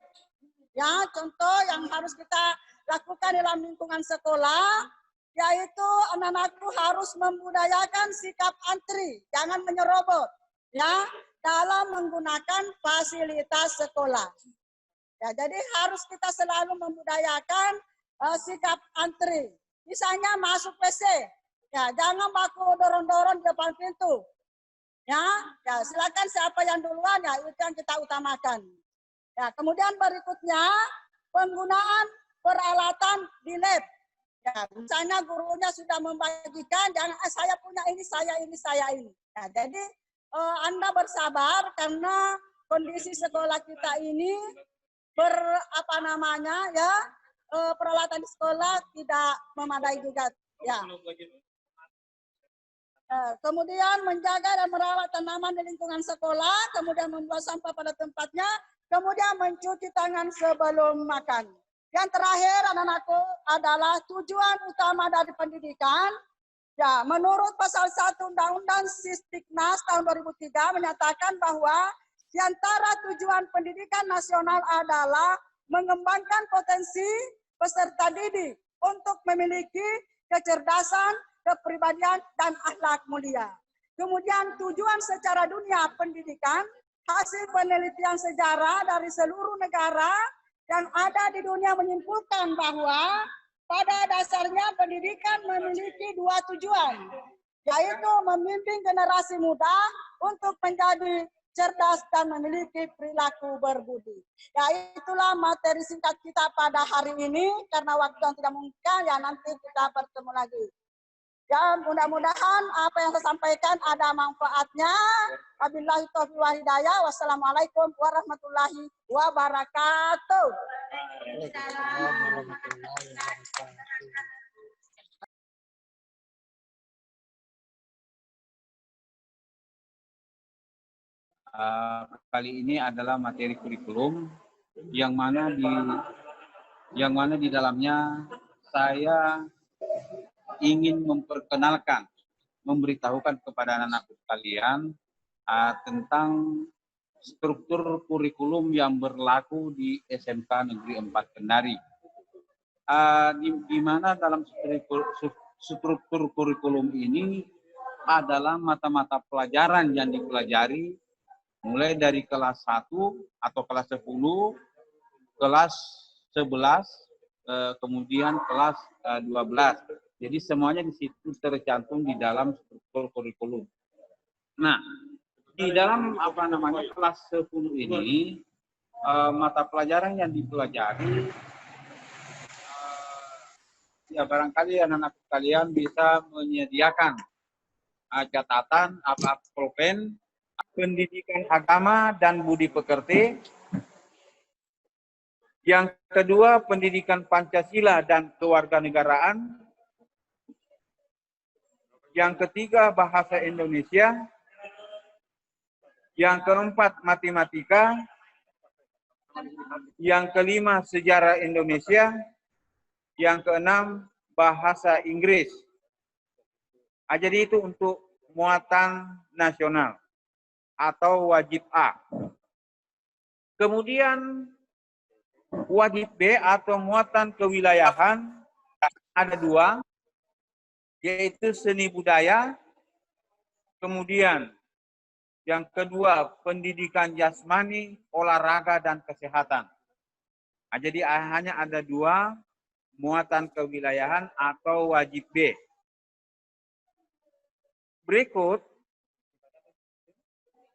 Ya, contoh yang harus kita lakukan dalam lingkungan sekolah, yaitu anak-anakku harus membudayakan sikap antri, jangan menyerobot, ya, dalam menggunakan fasilitas sekolah. Ya, jadi harus kita selalu membudayakan sikap antri. Misalnya masuk WC, ya jangan baku dorong-dorong di depan pintu. Ya, silakan siapa yang duluan, ya itu yang kita utamakan. Ya, kemudian berikutnya penggunaan peralatan di lab. Ya, misalnya gurunya sudah membagikan, jangan saya punya ini, saya ini, saya ini. Ya, jadi Anda bersabar karena kondisi sekolah kita ini peralatan di sekolah tidak memadai juga. Ya. Kemudian menjaga dan merawat tanaman di lingkungan sekolah, kemudian membuang sampah pada tempatnya, kemudian mencuci tangan sebelum makan. Yang terakhir anak-anakku adalah tujuan utama dari pendidikan. Ya, menurut pasal 1 Undang-Undang Sisdiknas tahun 2003 menyatakan bahwa di antara tujuan pendidikan nasional adalah mengembangkan potensi peserta didik untuk memiliki kecerdasan, kepribadian, dan akhlak mulia. Kemudian tujuan secara dunia pendidikan, hasil penelitian sejarah dari seluruh negara yang ada di dunia menyimpulkan bahwa pada dasarnya pendidikan memiliki dua tujuan, yaitu membimbing generasi muda untuk menjadi cerdas dan memiliki perilaku berbudi. Ya, itulah materi singkat kita pada hari ini, karena waktu yang tidak mungkin, ya nanti kita bertemu lagi. Ya, mudah-mudahan apa yang saya sampaikan ada manfaatnya. Wabillahi taufiq wal hidayah. Wassalamualaikum warahmatullahi wabarakatuh. Kali ini adalah materi kurikulum yang mana di dalamnya saya ingin memperkenalkan, memberitahukan kepada anak-anak sekalian tentang struktur kurikulum yang berlaku di SMK Negeri 4 Kendari. Di mana dalam struktur kurikulum ini adalah mata-mata pelajaran yang dipelajari mulai dari kelas 1 atau kelas 10, kelas 11, kemudian kelas 12. Jadi semuanya di situ tercantum di dalam struktur kurikulum. Nah, di dalam kelas 10 ini mata pelajaran yang dipelajari ya barangkali anak-anak kalian bisa menyediakan catatan pulpen pendidikan agama dan budi pekerti. Yang kedua, pendidikan Pancasila dan kewarganegaraan. Yang ketiga, bahasa Indonesia. Yang keempat, matematika. Yang kelima, sejarah Indonesia. Yang keenam, bahasa Inggris. Jadi itu untuk muatan nasional atau wajib A. Kemudian wajib B atau muatan kewilayahan ada dua, yaitu seni budaya. Kemudian yang kedua pendidikan jasmani, olahraga, dan kesehatan. Jadi hanya ada dua, muatan kewilayahan atau wajib B. Berikut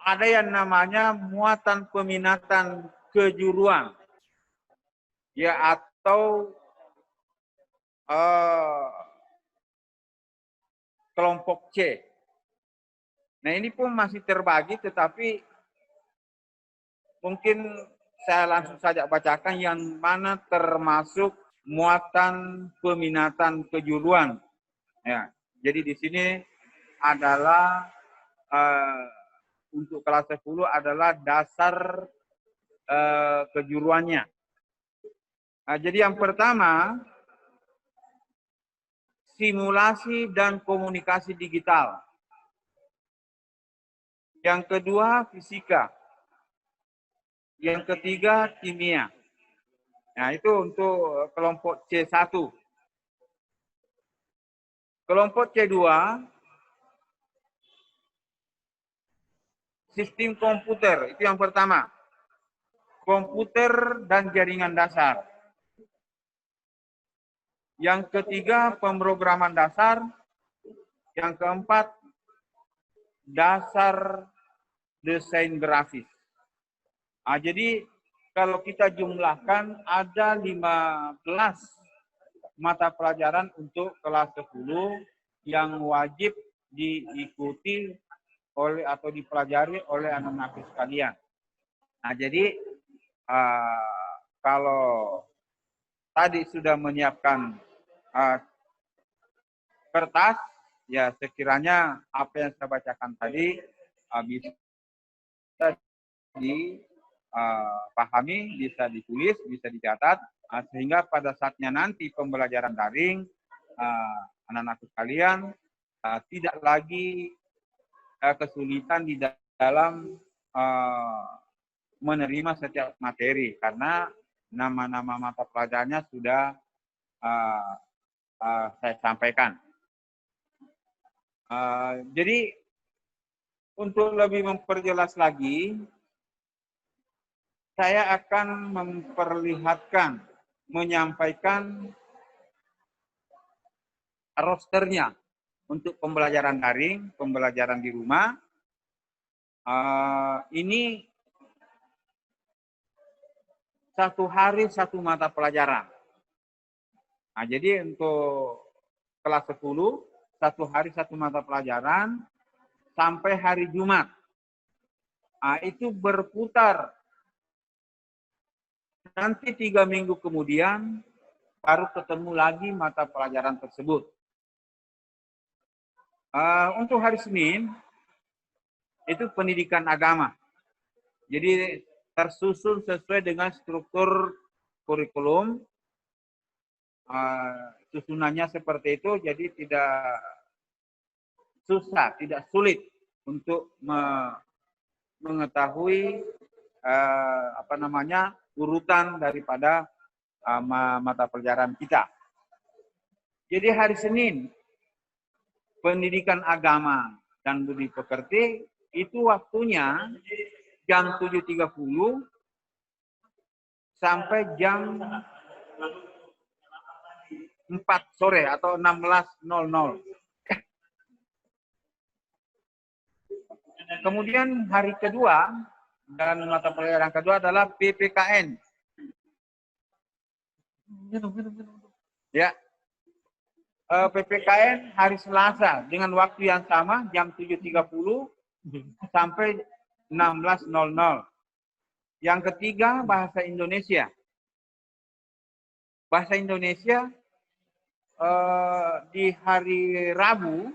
ada yang namanya muatan peminatan kejuruan, ya atau kelompok C. Nah ini pun masih terbagi, tetapi mungkin saya langsung saja bacakan yang mana termasuk muatan peminatan kejuruan. Ya, jadi di sini adalah untuk kelas 10 adalah dasar kejuruannya. Jadi yang pertama, simulasi dan komunikasi digital. Yang kedua, fisika. yang ketiga kimia. Nah, itu untuk kelompok C1. Kelompok C2, sistem komputer, itu yang pertama. Komputer dan jaringan dasar. Yang ketiga, pemrograman dasar. Yang keempat, dasar desain grafis. Nah, jadi kalau kita jumlahkan ada 15 mata pelajaran untuk kelas 10 yang wajib diikuti oleh atau dipelajari oleh anak-anak sekalian. Nah, jadi kalau tadi sudah menyiapkan kertas, ya sekiranya apa yang saya bacakan tadi bisa dipahami, bisa ditulis, bisa dicatat, sehingga pada saatnya nanti pembelajaran daring, anak-anak sekalian tidak lagi kesulitan di dalam menerima setiap materi, karena nama-nama mata pelajarannya sudah saya sampaikan. Jadi untuk lebih memperjelas lagi, saya akan memperlihatkan, menyampaikan rosternya untuk pembelajaran daring, pembelajaran di rumah. Ini 1 hari 1 mata pelajaran. Nah, jadi untuk kelas 10, 1 hari 1 mata pelajaran sampai hari Jumat. Nah, itu berputar. Nanti 3 minggu kemudian baru ketemu lagi mata pelajaran tersebut. Untuk hari Senin, itu pendidikan agama. Jadi tersusun sesuai dengan struktur kurikulum. Susunannya seperti itu, jadi tidak susah, tidak sulit untuk mengetahui urutan daripada mata pelajaran kita. Jadi hari Senin, pendidikan agama dan budi pekerti itu waktunya jam 7.30 sampai jam 4 sore atau 16.00. Kemudian hari kedua dan mata pelajaran kedua adalah PPKN. Ya, PPKN hari Selasa dengan waktu yang sama jam 7.30 sampai 16.00. Yang ketiga bahasa Indonesia. Bahasa Indonesia di hari Rabu,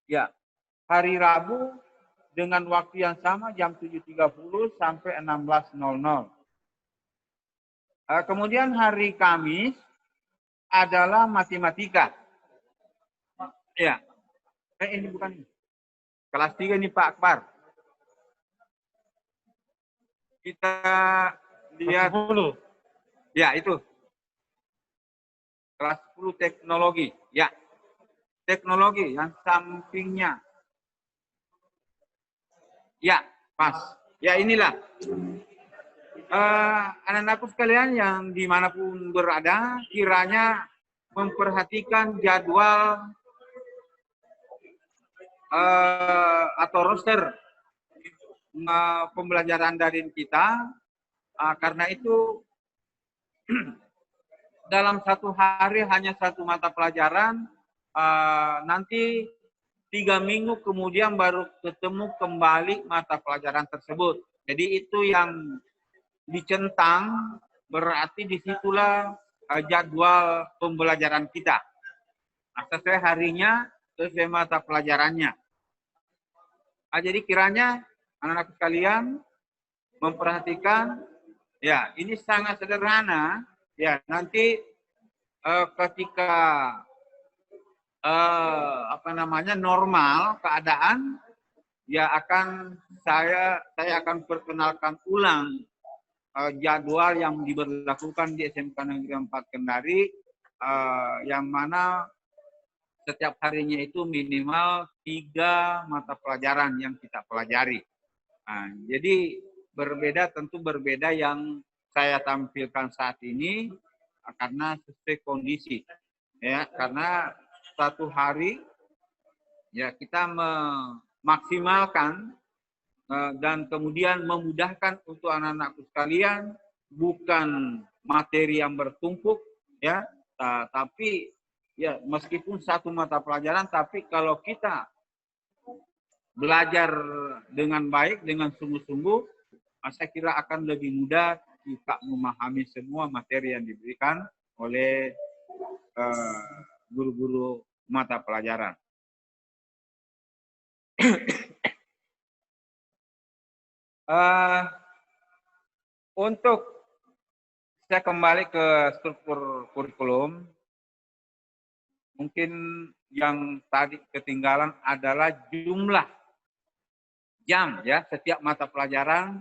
ya, hari Rabu dengan waktu yang sama jam 7.30 sampai 16.00. Kemudian hari Kamis adalah matematika. Ya, ini bukan kelas 3 ini Pak Akbar. Kita lihat dulu. Ya, itu. Kelas 10 teknologi. Ya. Teknologi yang sampingnya. Ya, pas. Ya, inilah. Anak-anakku sekalian yang dimanapun berada, kiranya memperhatikan jadwal atau roster pembelajaran daring kita, karena itu dalam 1 hari hanya 1 mata pelajaran, nanti 3 minggu kemudian baru ketemu kembali mata pelajaran tersebut. Jadi itu yang dicentang, berarti disitulah jadwal pembelajaran kita. Nah, sesuai harinya, sesuai mata pelajarannya. Jadi kiranya anak-anak sekalian memperhatikan, ya ini sangat sederhana, ya nanti ketika normal keadaan, saya akan perkenalkan ulang jadwal yang diberlakukan di SMK Negeri 4 Kendari, yang mana setiap harinya itu minimal 3 mata pelajaran yang kita pelajari. Nah, jadi tentu berbeda yang saya tampilkan saat ini karena sesuai kondisi, ya, karena satu hari ya kita memaksimalkan dan kemudian memudahkan untuk anak-anakku sekalian, bukan materi yang bertumpuk, ya, tapi ya meskipun satu mata pelajaran, tapi kalau kita belajar dengan baik, dengan sungguh-sungguh, saya kira akan lebih mudah kita memahami semua materi yang diberikan oleh guru-guru mata pelajaran. Untuk saya kembali ke struktur kurikulum, mungkin yang tadi ketinggalan adalah jumlah jam, ya, setiap mata pelajaran,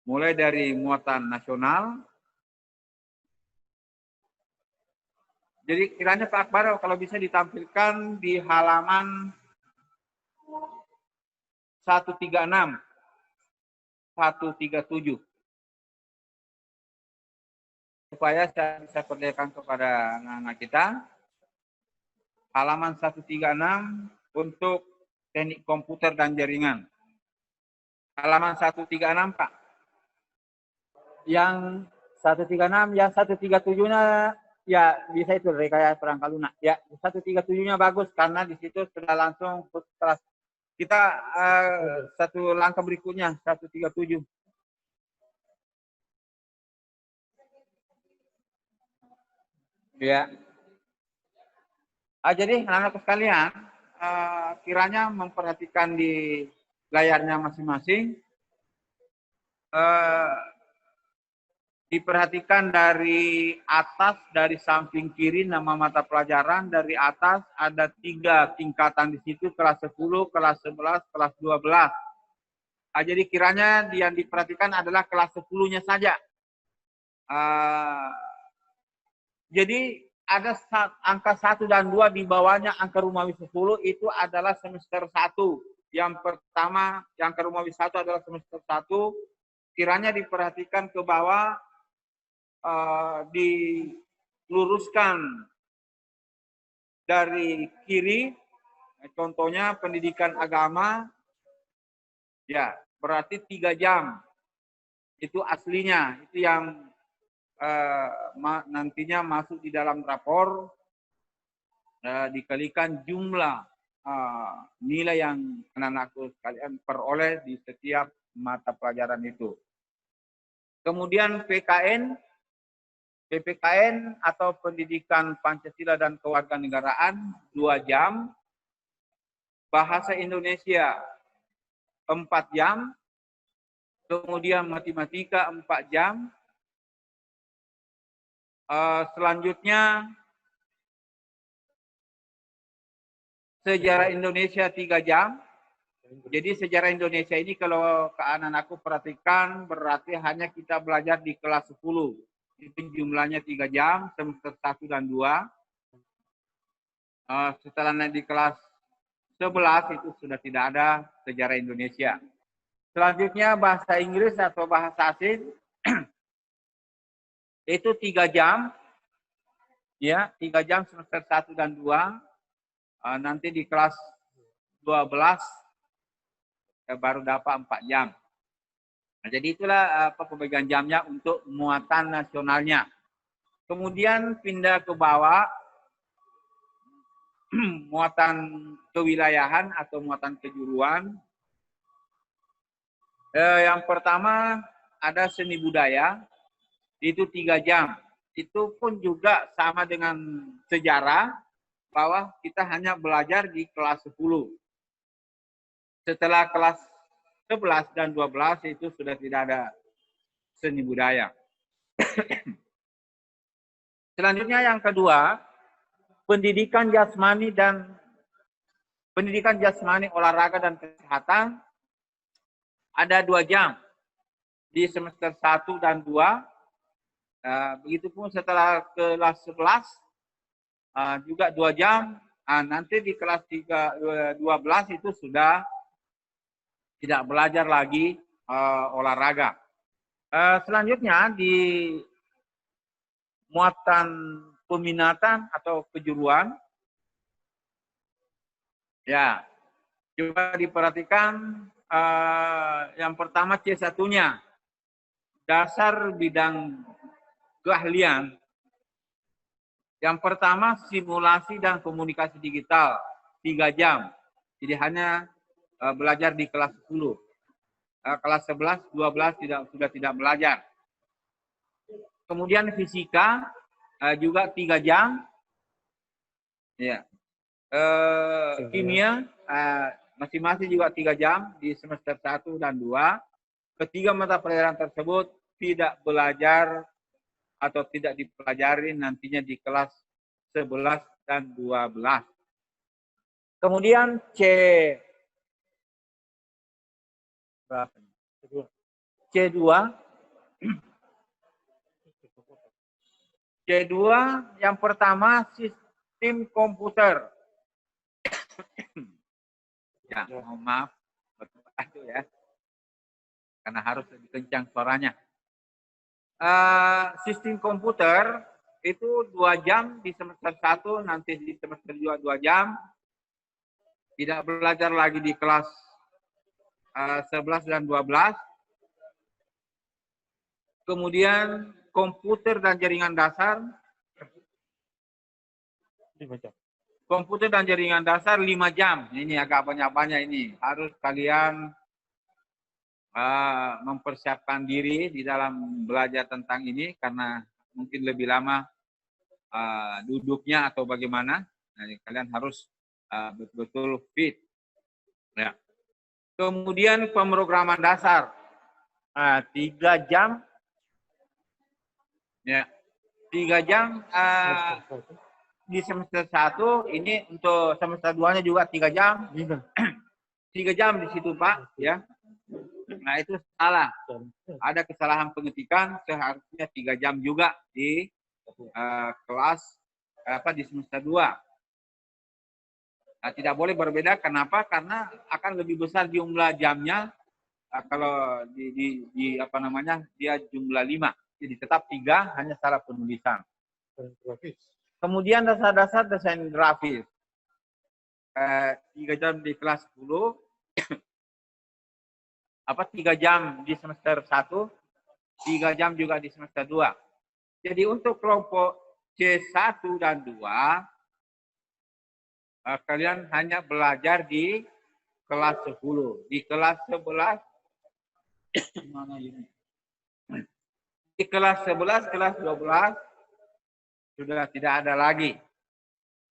mulai dari muatan nasional. Jadi kiranya Pak Akbar kalau bisa ditampilkan di halaman 136, 137. Supaya saya bisa perlihatkan kepada anak-anak kita. Halaman 136 untuk teknik komputer dan jaringan. Halaman 136, Pak. Yang 136, yang 137-nya ya bisa itu rekayasa perangkat lunak. Ya, 137-nya bagus karena di situ sudah langsung kelas. Kita satu langkah berikutnya, 137. Ya. Jadi anak-anak sekalian, kiranya memperhatikan di layarnya masing-masing. Diperhatikan dari atas, dari samping kiri nama mata pelajaran, dari atas ada 3 tingkatan di situ, kelas 10, kelas 11, kelas 12. Jadi kiranya yang diperhatikan adalah kelas 10-nya saja. Jadi ada angka 1 dan 2 di bawahnya angka Rumawi 10 itu adalah semester 1. Yang pertama, yang angka Rumawi 1 adalah semester 1. Kiranya diperhatikan ke bawah, diluruskan dari kiri, contohnya pendidikan agama, ya berarti 3 jam. Itu aslinya, itu yang nantinya masuk di dalam rapor, dikalikan jumlah nilai yang anak-anakku sekalian peroleh di setiap mata pelajaran itu. Kemudian PPKN atau Pendidikan Pancasila dan Kewarganegaraan 2 jam, Bahasa Indonesia 4 jam, kemudian Matematika 4 jam, selanjutnya Sejarah Indonesia 3 jam. Jadi sejarah Indonesia ini kalau ke anak-anakku perhatikan berarti hanya kita belajar di kelas 10. Itu jumlahnya 3 jam, semester 1 dan 2. Setelah naik di kelas 11 itu sudah tidak ada sejarah Indonesia. Selanjutnya bahasa Inggris atau bahasa asing itu 3 jam. Ya, 3 jam semester 1 dan 2. Nanti di kelas 12 baru dapat 4 jam. Nah, jadi itulah pembagian jamnya untuk muatan nasionalnya. Kemudian pindah ke bawah, muatan kewilayahan atau muatan kejuruan. Yang pertama ada seni budaya, itu 3 jam. Itu pun juga sama dengan sejarah, bahwa kita hanya belajar di kelas 10. Setelah kelas 11 dan 12 itu sudah tidak ada seni budaya. Selanjutnya yang kedua, pendidikan jasmani dan pendidikan jasmani, olahraga, dan kesehatan ada 2 jam di semester 1 dan 2. Begitupun setelah kelas 11 juga 2 jam. Nanti di kelas 12 itu sudah tidak belajar lagi olahraga. Selanjutnya di muatan peminatan atau kejuruan, ya coba diperhatikan yang pertama C1-nya, dasar bidang keahlian. Yang pertama simulasi dan komunikasi digital 3 jam. Jadi hanya belajar di kelas 10. Kelas 11, 12 sudah tidak belajar. Kemudian fisika juga 3 jam. Ya. Kimia masing-masing juga 3 jam di semester 1 dan 2. Ketiga mata pelajaran tersebut tidak belajar atau tidak dipelajari nantinya di kelas 11 dan 12. Kemudian C2 yang pertama sistem komputer. Ya, mohon maaf, itu ya, karena harus lebih kencang suaranya. Sistem komputer itu 2 jam di semester 1, nanti di semester 2 jam. Tidak belajar lagi di kelas 11 dan 12. Kemudian komputer dan jaringan dasar. Komputer dan jaringan dasar 5 jam. Ini agak banyak-banyak ini. Harus kalian mempersiapkan diri di dalam belajar tentang ini karena mungkin lebih lama duduknya atau bagaimana. Nah, kalian harus betul-betul fit. Ya. Kemudian pemrograman dasar 3 jam. Ya, 3 jam di semester 1, ini untuk semester 2-nya juga 3 jam. 3 jam di situ, Pak, ya. Nah, itu salah. Ada kesalahan pengetikan, seharusnya 3 jam juga di kelas di semester 2. Nah, tidak boleh berbeda. Kenapa? Karena akan lebih besar jumlah jamnya kalau dia jumlah 5. Jadi tetap 3, hanya salah penulisan. Kemudian dasar-dasar desain grafis. 3 jam di kelas 10. 3 jam di semester 1. 3 jam juga di semester 2. Jadi untuk kelompok C1 dan 2, kalian hanya belajar di kelas 10. Di kelas 11, mana ini? Di kelas 11, kelas 12, sudah tidak ada lagi.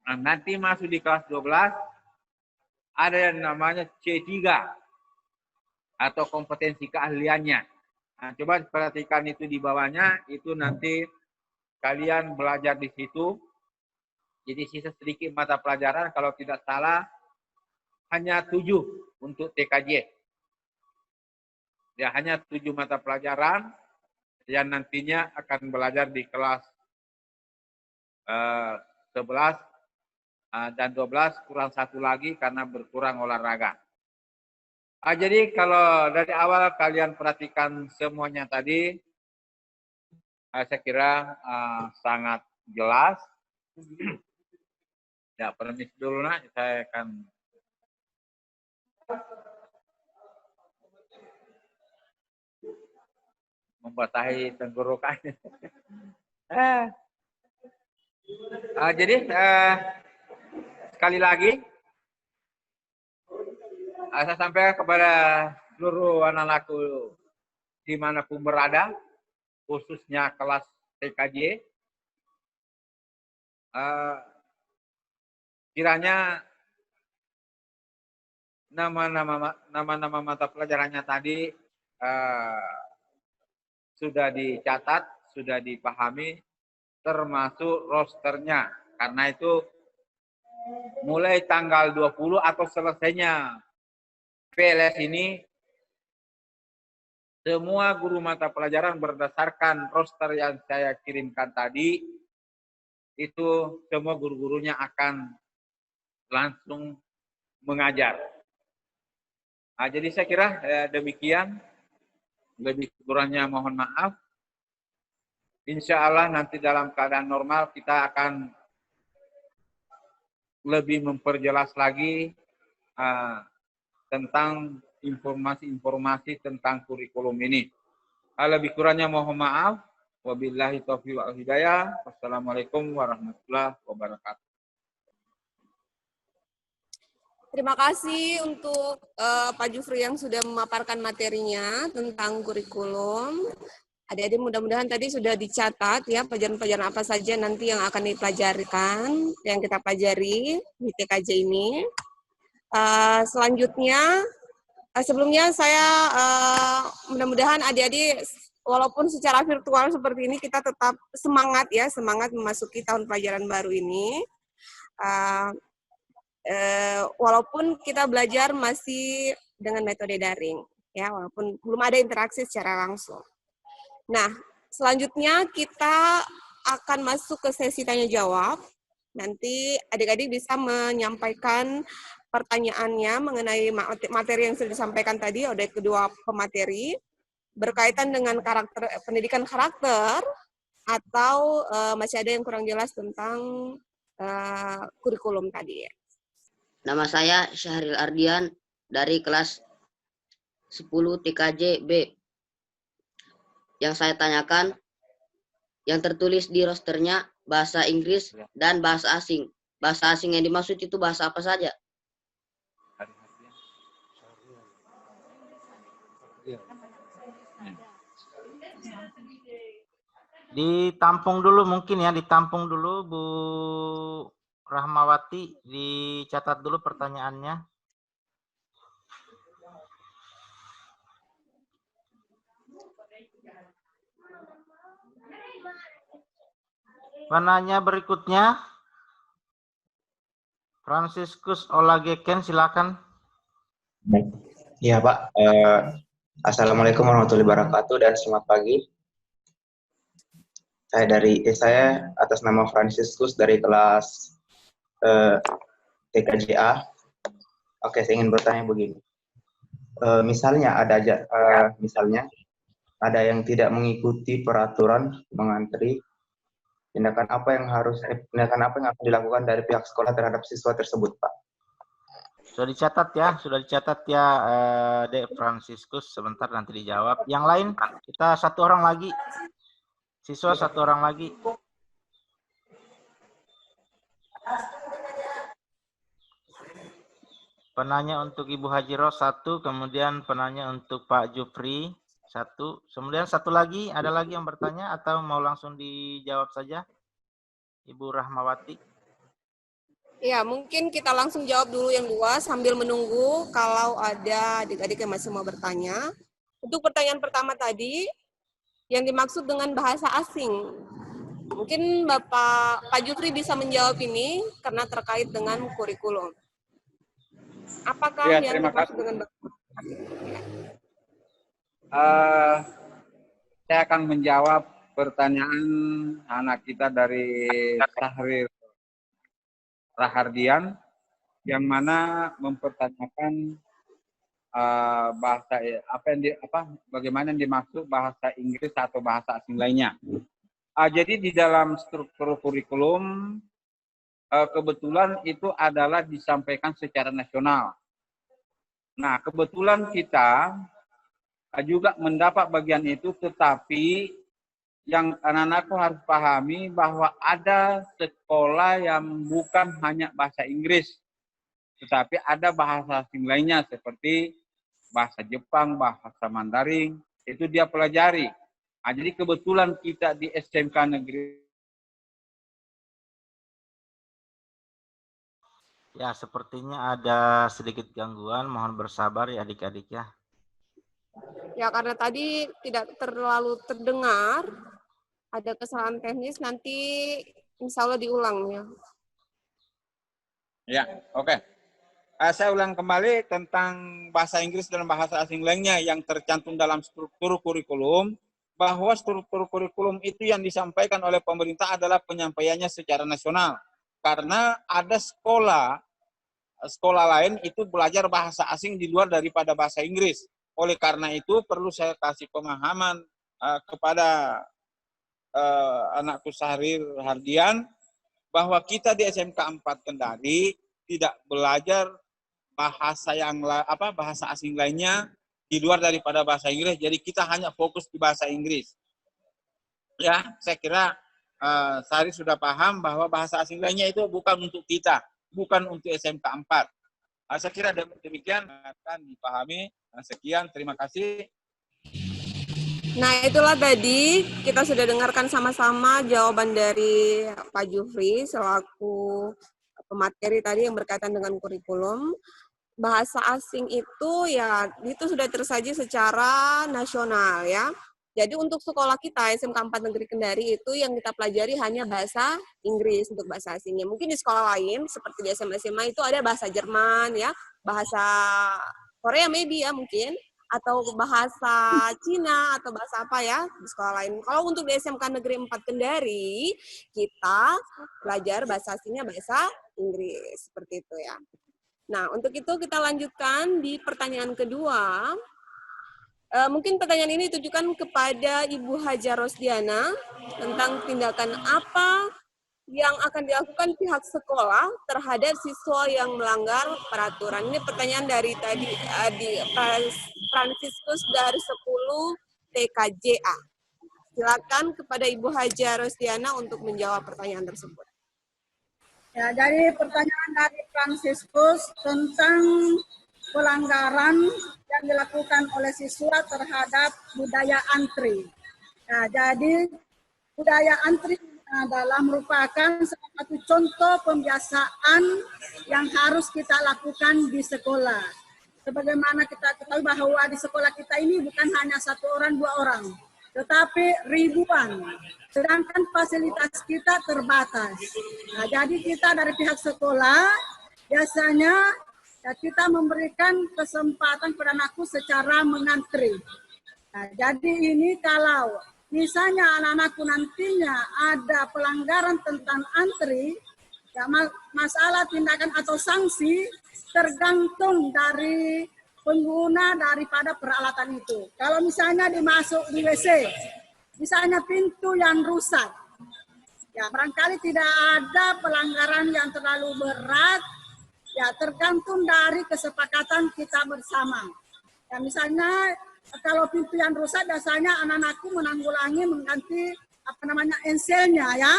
Nah, nanti masuk di kelas 12, ada yang namanya C3, atau kompetensi keahliannya. Nah, coba perhatikan itu di bawahnya, itu nanti kalian belajar di situ. Jadi sisa sedikit mata pelajaran, kalau tidak salah hanya 7 untuk TKJ. Ya, hanya 7 mata pelajaran yang nantinya akan belajar di kelas 11 dan 12, kurang 1 lagi karena berkurang olahraga. Jadi kalau dari awal kalian perhatikan semuanya tadi, saya kira sangat jelas. Ya, permisi dulu, nak. Saya akan membasahi tenggorokan. Jadi sekali lagi saya sampaikan kepada seluruh anak-anakku dimanapun berada, khususnya kelas TKJ, kiranya nama-nama mata pelajarannya tadi sudah dicatat, sudah dipahami, termasuk rosternya. Karena itu mulai tanggal 20 atau selesainya PLS ini, semua guru mata pelajaran berdasarkan roster yang saya kirimkan tadi, itu semua guru-gurunya akan langsung mengajar. Nah, jadi saya kira demikian, lebih kurangnya mohon maaf. Insya Allah nanti dalam keadaan normal kita akan lebih memperjelas lagi tentang informasi-informasi tentang kurikulum ini. Lebih kurangnya mohon maaf. Wabillahi taufiq wal hidayah. Wassalamualaikum warahmatullahi wabarakatuh. Terima kasih untuk Pak Jufri yang sudah memaparkan materinya tentang kurikulum. Adik-adik mudah-mudahan tadi sudah dicatat ya pelajaran-pelajaran apa saja nanti yang akan dipelajarkan, yang kita pelajari di TKJ ini. Selanjutnya, sebelumnya saya mudah-mudahan adik-adik walaupun secara virtual seperti ini kita tetap semangat ya, semangat memasuki tahun pelajaran baru ini. Walaupun kita belajar masih dengan metode daring ya, walaupun belum ada interaksi secara langsung. Nah, selanjutnya kita akan masuk ke sesi tanya jawab. Nanti adik-adik bisa menyampaikan pertanyaannya mengenai materi yang sudah disampaikan tadi oleh kedua pemateri berkaitan dengan pendidikan karakter atau masih ada yang kurang jelas tentang kurikulum tadi. Nama saya Syahril Ardian dari kelas 10 TKJ B. Yang saya tanyakan, yang tertulis di rosternya bahasa Inggris dan bahasa asing. Bahasa asing yang dimaksud itu bahasa apa saja? Ditampung dulu mungkin ya, ditampung dulu Bu Rahmawati, dicatat dulu pertanyaannya. Penanya berikutnya, Franciscus Olageken, silakan. Iya Pak, Assalamualaikum warahmatullahi wabarakatuh dan selamat pagi. Saya atas nama Franciscus dari kelas TKJA. Oke, saya ingin bertanya begini. Misalnya ada yang tidak mengikuti peraturan mengantri, tindakan apa yang akan dilakukan dari pihak sekolah terhadap siswa tersebut, Pak? Sudah dicatat ya, Dek Franciscus. Sebentar nanti dijawab. Yang lain, kita satu orang lagi. Siswa satu orang lagi. Penanya untuk Ibu Hajiro satu, kemudian penanya untuk Pak Jufri satu, kemudian satu lagi, ada lagi yang bertanya atau mau langsung dijawab saja? Ibu Rahmawati. Ya, mungkin kita langsung jawab dulu yang dua sambil menunggu kalau ada adik-adik yang masih mau bertanya. Untuk pertanyaan pertama tadi, yang dimaksud dengan bahasa asing. Mungkin Pak Jufri bisa menjawab ini karena terkait dengan kurikulum. Apakah Ya, yang dimaksud kasih. dengan bahasa asing? Saya akan menjawab pertanyaan anak kita dari Syahril Rahardian yang mana mempertanyakan bagaimana yang dimaksud bahasa Inggris atau bahasa asing lainnya. Jadi di dalam struktur kurikulum kebetulan itu adalah disampaikan secara nasional. Nah, kebetulan kita juga mendapat bagian itu, tetapi yang anak-anakku harus pahami bahwa ada sekolah yang bukan hanya bahasa Inggris, tetapi ada bahasa asing lainnya seperti bahasa Jepang, bahasa Mandarin, itu dia pelajari. Nah, jadi kebetulan kita di SMK Negeri. Ya, sepertinya ada sedikit gangguan, mohon bersabar ya adik-adik ya. Ya, karena tadi tidak terlalu terdengar, ada kesalahan teknis, nanti insya Allah diulang ya. Ya, oke. Saya ulang kembali tentang bahasa Inggris dan bahasa asing lainnya yang tercantum dalam struktur kurikulum, bahwa struktur kurikulum itu yang disampaikan oleh pemerintah adalah penyampaiannya secara nasional. Karena ada sekolah lain itu belajar bahasa asing di luar daripada bahasa Inggris. Oleh karena itu perlu saya kasih pemahaman kepada anakku Syahril Hardian, bahwa kita di SMK 4 Kendari tidak belajar bahasa asing lainnya di luar daripada bahasa Inggris. Jadi kita hanya fokus di bahasa Inggris. Ya, saya kira Sari sudah paham bahwa bahasa asing lainnya itu bukan untuk kita, bukan untuk SMK 4. Saya kira demikian akan dipahami. Sekian, terima kasih. Nah, itulah tadi kita sudah dengarkan sama-sama jawaban dari Pak Jufri selaku pemateri tadi yang berkaitan dengan kurikulum. Bahasa asing itu ya itu sudah tersaji secara nasional ya. Jadi untuk sekolah kita SMK 4 Negeri Kendari itu yang kita pelajari hanya bahasa Inggris untuk bahasa asingnya. Mungkin di sekolah lain seperti di SMA itu ada bahasa Jerman ya, bahasa Korea maybe ya mungkin, atau bahasa Cina atau bahasa apa ya di sekolah lain. Kalau untuk di SMK Negeri 4 Kendari kita belajar bahasa asingnya bahasa Inggris seperti itu ya. Nah, untuk itu kita lanjutkan di pertanyaan kedua. Mungkin pertanyaan ini ditujukan kepada Ibu Hajar Rosdiana tentang tindakan apa yang akan dilakukan pihak sekolah terhadap siswa yang melanggar peraturan. Ini pertanyaan dari tadi di Fransiskus dari 10 TKJA. Silakan kepada Ibu Hajar Rosdiana untuk menjawab pertanyaan tersebut. Ya, dari pertanyaan dari Fransiskus tentang pelanggaran yang dilakukan oleh siswa terhadap budaya antri. Nah, jadi budaya antri adalah merupakan salah satu contoh pembiasaan yang harus kita lakukan di sekolah. Sebagaimana kita ketahui bahwa di sekolah kita ini bukan hanya 1 orang, 2 orang, tetapi ribuan. Sedangkan fasilitas kita terbatas. Nah, jadi kita dari pihak sekolah biasanya ya, kita memberikan kesempatan kepada anakku secara mengantri. Nah, jadi ini kalau misalnya anak-anakku nantinya ada pelanggaran tentang antri, ya masalah tindakan atau sanksi tergantung dari pengguna daripada peralatan itu. Kalau misalnya dimasuk di WC, misalnya pintu yang rusak, ya barangkali tidak ada pelanggaran yang terlalu berat, ya tergantung dari kesepakatan kita bersama. Ya misalnya kalau pintu yang rusak biasanya anak-anakku menanggulangi mengganti enselnya ya.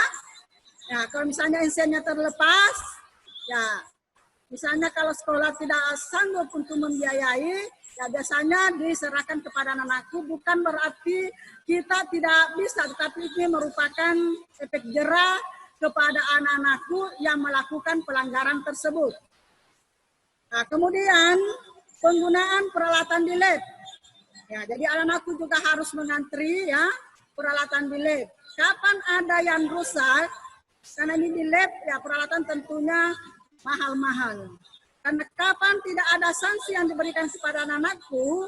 Ya kalau misalnya enselnya terlepas, ya misalnya kalau sekolah tidak sanggup untuk membiayai, ya biasanya diserahkan kepada anak-anakku, bukan berarti kita tidak bisa, tetapi ini merupakan efek jerah kepada anak-anakku yang melakukan pelanggaran tersebut. Nah, kemudian penggunaan peralatan di lab. Ya, jadi anak-anakku juga harus mengantri ya peralatan di lab. Kapan ada yang rusak? Karena ini di lab ya peralatan tentunya mahal-mahal. Karena kapan tidak ada sanksi yang diberikan kepada anak-anakku,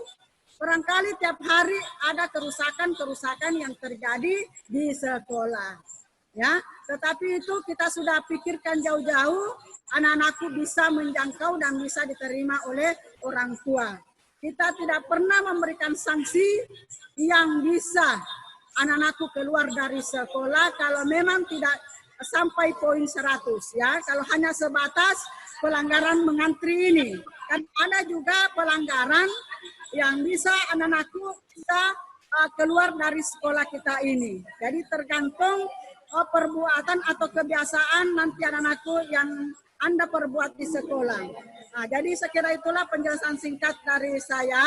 barangkali tiap hari ada kerusakan-kerusakan yang terjadi di sekolah. Ya, tetapi itu kita sudah pikirkan jauh-jauh, anak-anakku bisa menjangkau dan bisa diterima oleh orang tua. Kita tidak pernah memberikan sanksi yang bisa anak-anakku keluar dari sekolah kalau memang tidak sampai poin 100 ya. Kalau hanya sebatas pelanggaran mengantri ini. Kan ada juga pelanggaran yang bisa anak-anakku kita keluar dari sekolah kita ini. Jadi tergantung perbuatan atau kebiasaan nanti anak-anakku yang Anda perbuat di sekolah. Nah, jadi sekira itulah penjelasan singkat dari saya.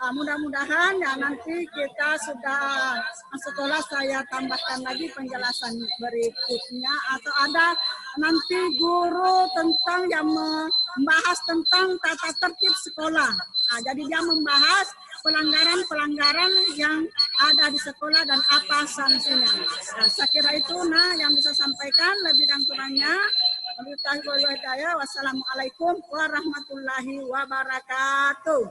Mudah-mudahan ya nanti kita sudah sekolah saya tambahkan lagi penjelasan berikutnya atau ada nanti guru tentang yang membahas tentang tata tertib sekolah. Nah, jadi dia membahas pelanggaran-pelanggaran yang ada di sekolah dan apa sanksinya. Nah, saya kira itu yang bisa sampaikan, lebih dan kurangnya Wassalamualaikum warahmatullahi wabarakatuh.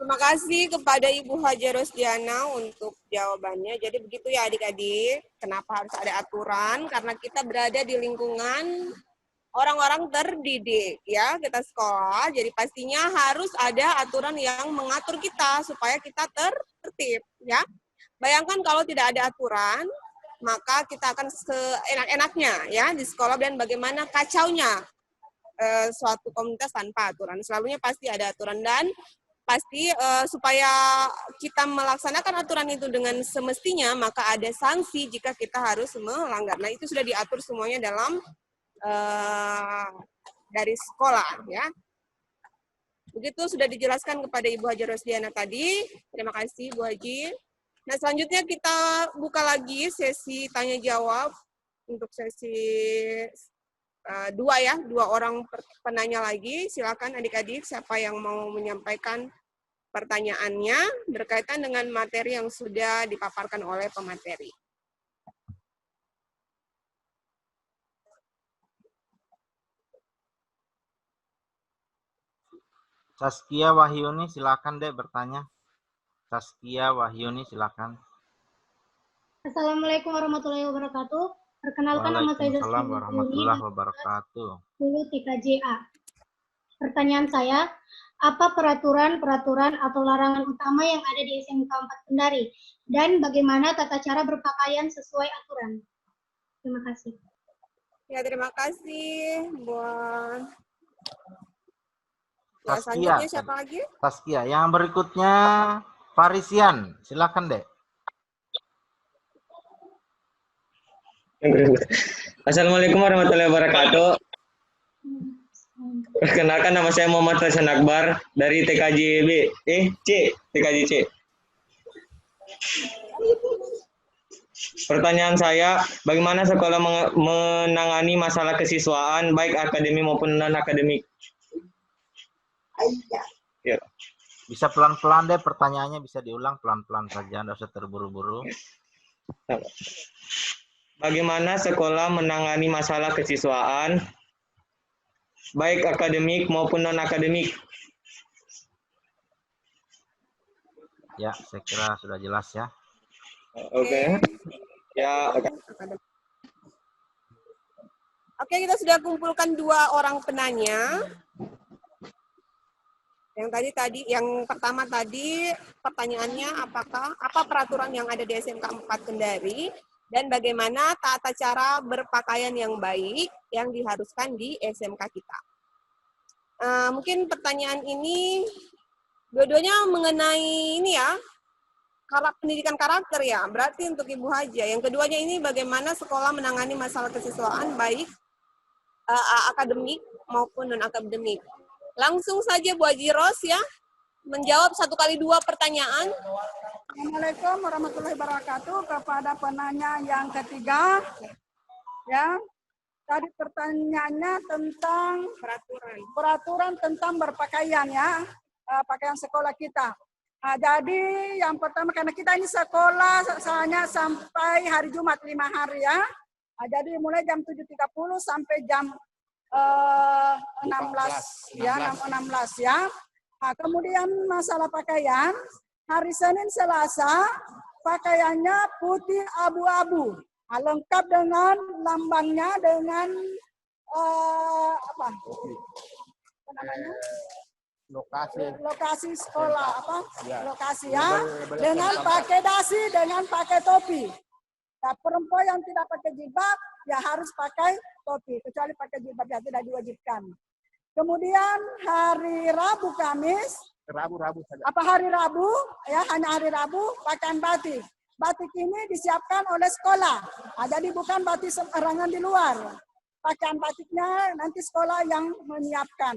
Terima kasih kepada Ibu Haja Rosdiana untuk jawabannya. Jadi begitu ya adik-adik, kenapa harus ada aturan? Karena kita berada di lingkungan orang-orang terdidik ya, kita sekolah. Jadi pastinya harus ada aturan yang mengatur kita supaya kita tertib ya. Bayangkan kalau tidak ada aturan, maka kita akan seenak-enaknya ya di sekolah, dan bagaimana kacaunya suatu komunitas tanpa aturan. Selalunya pasti ada aturan, dan pasti supaya kita melaksanakan aturan itu dengan semestinya, maka ada sanksi jika kita harus melanggar. Nah, itu sudah diatur semuanya dalam dari sekolah ya. Begitu sudah dijelaskan kepada Ibu Haja Rosdiana tadi. Terima kasih Bu Haji. Nah, selanjutnya kita buka lagi sesi tanya jawab untuk sesi dua orang penanya lagi. Silakan adik-adik siapa yang mau menyampaikan pertanyaannya berkaitan dengan materi yang sudah dipaparkan oleh pemateri. Saskia Wahyuni, silakan deh bertanya. Saskia Wahyuni, silakan. Assalamualaikum warahmatullahi wabarakatuh. Perkenalkan, nama saya Saskia Waalaikumsalam warahmatullahi wabarakatuh. 10 TKJA. Pertanyaan saya, apa peraturan atau larangan utama yang ada di SMK 4 Kendari? Dan bagaimana tata cara berpakaian sesuai aturan? Terima kasih. Ya, terima kasih buat. Ya, Saskia, selanjutnya siapa lagi? Saskia. Yang berikutnya Farisian, silakan deh. Assalamualaikum warahmatullahi wabarakatuh. Perkenalkan, nama saya Muhammad Hasan Akbar dari TKJ C. Pertanyaan saya, bagaimana sekolah menangani masalah kesiswaan baik akademik maupun non-akademik? Ya. Bisa pelan-pelan deh pertanyaannya, bisa diulang pelan-pelan saja, nggak usah terburu-buru. Bagaimana sekolah menangani masalah kesiswaan baik akademik maupun non-akademik? Ya, saya kira sudah jelas ya. Oke. Ya, oke. Oke, kita sudah kumpulkan 2 orang penanya. Yang pertama tadi pertanyaannya, apa peraturan yang ada di SMK 4 Kendari dan bagaimana tata cara berpakaian yang baik yang diharuskan di SMK kita. Mungkin pertanyaan ini dua-duanya mengenai ini ya, pendidikan karakter ya, berarti untuk Ibu Haja. Yang keduanya ini bagaimana sekolah menangani masalah kesiswaan baik akademik maupun non-akademik. Langsung saja Bu Haji Ros ya, menjawab 1 kali 2 pertanyaan. Assalamualaikum warahmatullahi wabarakatuh. Kepada penanya yang ketiga, ya, tadi pertanyaannya tentang peraturan tentang berpakaian ya, pakaian sekolah kita. Nah, jadi yang pertama, karena kita ini sekolah hanya sampai hari Jumat 5 hari ya. Nah, jadi mulai jam 7.30 sampai jam 16 ya. Nah, kemudian masalah pakaian, hari Senin Selasa pakaiannya putih abu-abu, lengkap dengan lambangnya, dengan apa namanya? Lokasi sekolah lokasi ya, dengan pakai dasi, dengan pakai topi. Nah, perempuan yang tidak pakai jilbab ya harus pakai topi, kecuali pakai jilbab ya tidak diwajibkan. Kemudian hari Rabu Kamis, hari Rabu ya, hanya hari Rabu pakaian batik. Batik ini disiapkan oleh sekolah. Nah, jadi bukan batik sembarangan di luar. Pakaian batiknya nanti sekolah yang menyiapkan.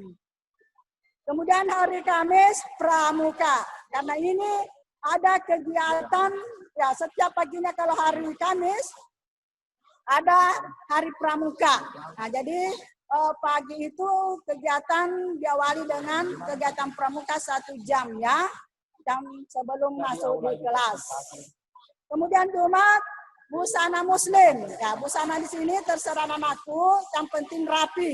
Kemudian hari Kamis pramuka. Karena ini ada kegiatan ya, setiap paginya kalau hari Kamis ada hari pramuka. Nah, jadi pagi itu kegiatan diawali dengan kegiatan pramuka 1 jam ya, jam sebelum masuk di kelas. Kemudian Jumat busana muslim. Ya, busana di sini terserah anakku, yang penting rapi.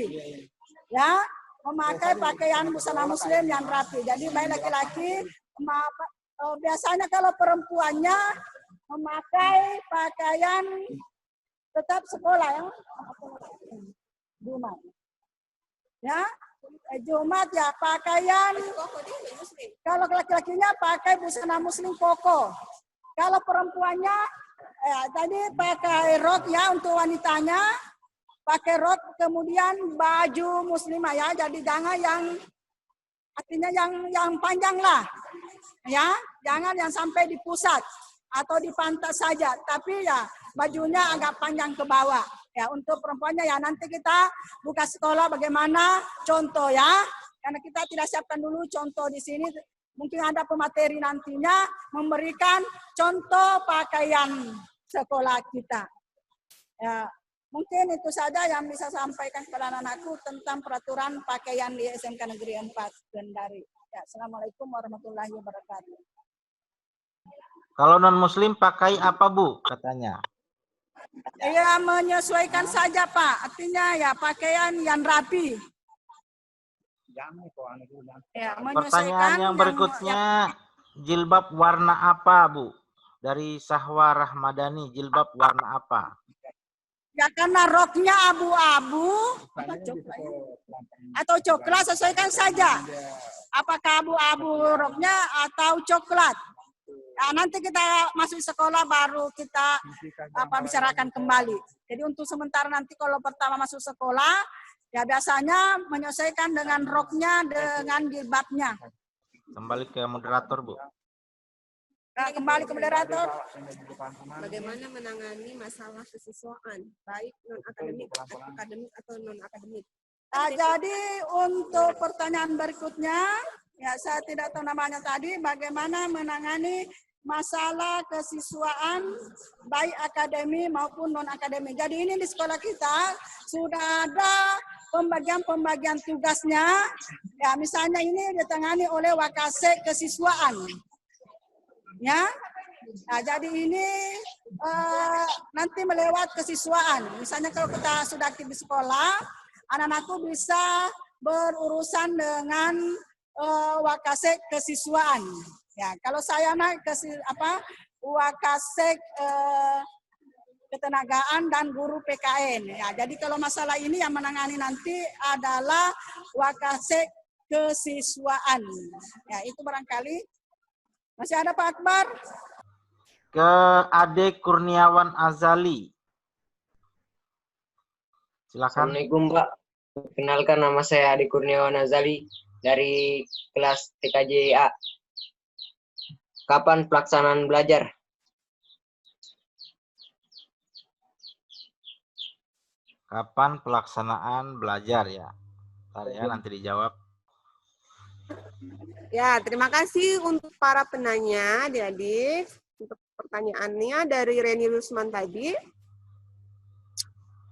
Ya, memakai pakaian busana muslim yang rapi. Jadi baik laki-laki, biasanya kalau perempuannya memakai pakaian tetap sekolah ya. Jumat. Ya, Jumat ya pakaian. Kalau laki-lakinya pakai busana muslim koko. Kalau perempuannya tadi pakai rok ya untuk wanitanya, pakai rok kemudian baju muslimah ya. Jadi jangan yang artinya yang panjang lah, ya. Jangan yang sampai di pusat atau di pantat saja, tapi ya bajunya agak panjang ke bawah. Ya, untuk perempuannya ya nanti kita buka sekolah bagaimana contoh ya, karena kita tidak siapkan dulu contoh di sini. Mungkin ada pemateri nantinya memberikan contoh pakaian sekolah kita. Ya, mungkin itu saja yang bisa sampaikan kepada anak-anakku tentang peraturan pakaian di SMK Negeri 4 Kendari. Ya, Assalamualaikum warahmatullahi wabarakatuh. Kalau non-muslim pakai apa, Bu? Katanya. Ya, menyesuaikan saja, Pak. Artinya ya pakaian yang rapi. Ya, Pertanyaan yang berikutnya, jilbab warna apa, Bu? Dari Sahwa Rahmadani, jilbab warna apa? Ya, karena roknya abu-abu atau coklat, sesuaikan saja. Apakah abu-abu roknya atau coklat? Nah, nanti kita masuk sekolah baru kita bicarakan kembali. Jadi untuk sementara nanti kalau pertama masuk sekolah, ya biasanya menyesuaikan dengan roknya dengan jilbabnya. Kembali ke moderator, Bu. Nah, kembali ke moderator. Bagaimana menangani masalah kesiswaan, baik non-akademik atau non-akademik? Jadi untuk pertanyaan berikutnya, ya saya tidak tahu namanya tadi, bagaimana menangani masalah kesiswaan baik akademi maupun non-akademi. Jadi ini di sekolah kita sudah ada pembagian tugasnya. Ya, misalnya ini ditangani oleh Wakasek kesiswaan. Ya. Nah, jadi ini nanti melewat kesiswaan. Misalnya kalau kita sudah aktif di sekolah, anak-anakku bisa berurusan dengan Wakasek kesiswaan. Ya, kalau saya Wakasek ketenagaan dan guru PKN. Ya, jadi kalau masalah ini yang menangani nanti adalah Wakasek kesiswaan. Ya, itu barangkali. Masih ada Pak Akbar? Ke Ade Kurniawan Azali. Silakan. Assalamualaikum, Pak. Perkenalkan, nama saya Ade Kurniawan Azali dari kelas TKJ A. Kapan pelaksanaan belajar? Kapan pelaksanaan belajar ya? Ntar ya, nanti dijawab. Ya, terima kasih untuk para penanya, adik-adik. Untuk pertanyaannya dari Reni Rusman tadi.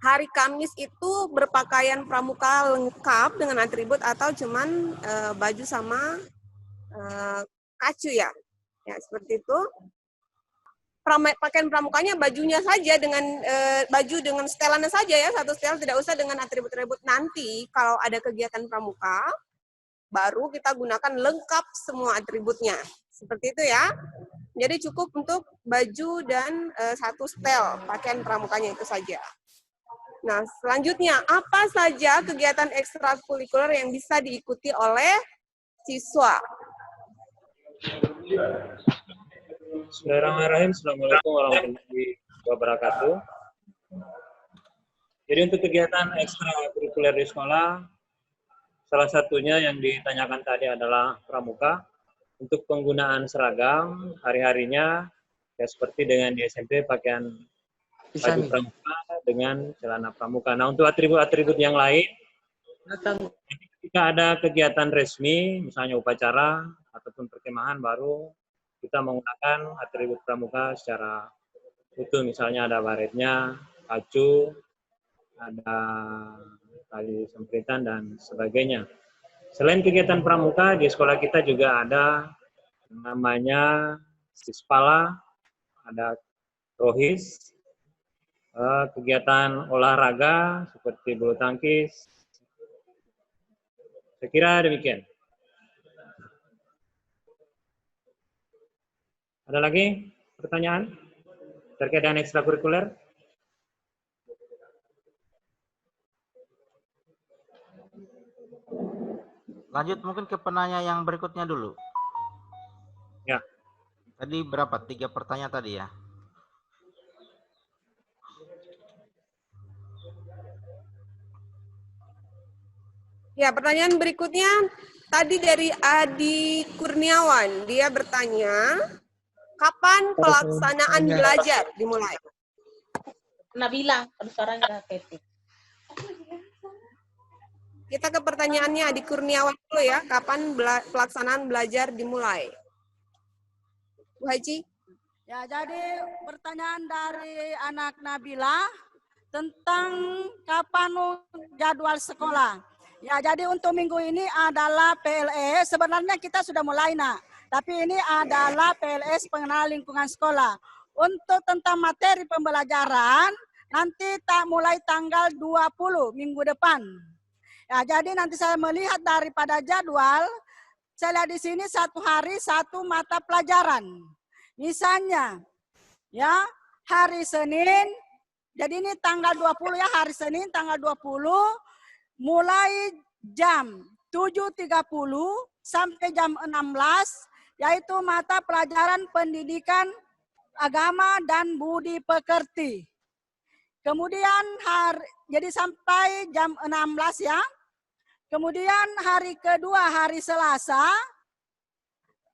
Hari Kamis itu berpakaian pramuka lengkap dengan atribut atau cuman baju sama kacu ya? Ya, seperti itu. Pakaian pramukanya bajunya saja dengan baju dengan setelannya saja ya, satu setel, tidak usah dengan atribut-atribut. Nanti kalau ada kegiatan pramuka, baru kita gunakan lengkap semua atributnya. Seperti itu ya. Jadi cukup untuk baju dan satu setel pakaian pramukanya itu saja. Nah, selanjutnya apa saja kegiatan ekstrakurikuler yang bisa diikuti oleh siswa? Bismillahirrahmanirrahim. Assalamualaikum warahmatullahi wabarakatuh. Jadi untuk kegiatan ekstrakurikuler di sekolah, salah satunya yang ditanyakan tadi adalah pramuka. Untuk penggunaan seragam hari-harinya, ya seperti dengan di SMP pakaian baju pramuka dengan celana pramuka. Nah, untuk atribut-atribut yang lain, ketika ada kegiatan resmi, misalnya upacara ataupun perkemahan, baru kita menggunakan atribut pramuka secara utuh. Misalnya ada baretnya, kacu, ada tali sempritan, dan sebagainya. Selain kegiatan pramuka, di sekolah kita juga ada namanya Sispala, ada Rohis, kegiatan olahraga seperti bulu tangkis. Saya kira demikian. Ada lagi pertanyaan terkait dengan ekstrakurikuler? Lanjut mungkin ke penanya yang berikutnya dulu. Ya. Tadi berapa? 3 pertanyaan tadi ya? Ya, pertanyaan berikutnya tadi dari Adi Kurniawan. Dia bertanya, kapan pelaksanaan belajar dimulai? Nabila, sekarang nggak ketik. Kita ke pertanyaannya Adi Kurniawan dulu ya, kapan pelaksanaan belajar dimulai? Bu Haji? Ya, jadi pertanyaan dari anak Nabila tentang kapan jadwal sekolah. Ya, jadi untuk minggu ini adalah PLS. Sebenarnya kita sudah mulai, nak. Tapi ini adalah PLS pengenalan lingkungan sekolah. Untuk tentang materi pembelajaran, nanti mulai tanggal 20 minggu depan. Ya, jadi nanti saya melihat daripada jadwal, saya lihat di sini 1 hari 1 mata pelajaran. Misalnya, ya hari Senin, jadi ini tanggal 20 ya, hari Senin tanggal 20, mulai jam 7.30 sampai jam 16, yaitu mata pelajaran pendidikan agama dan budi pekerti. Kemudian jadi sampai jam 16 ya. Kemudian hari kedua, hari Selasa,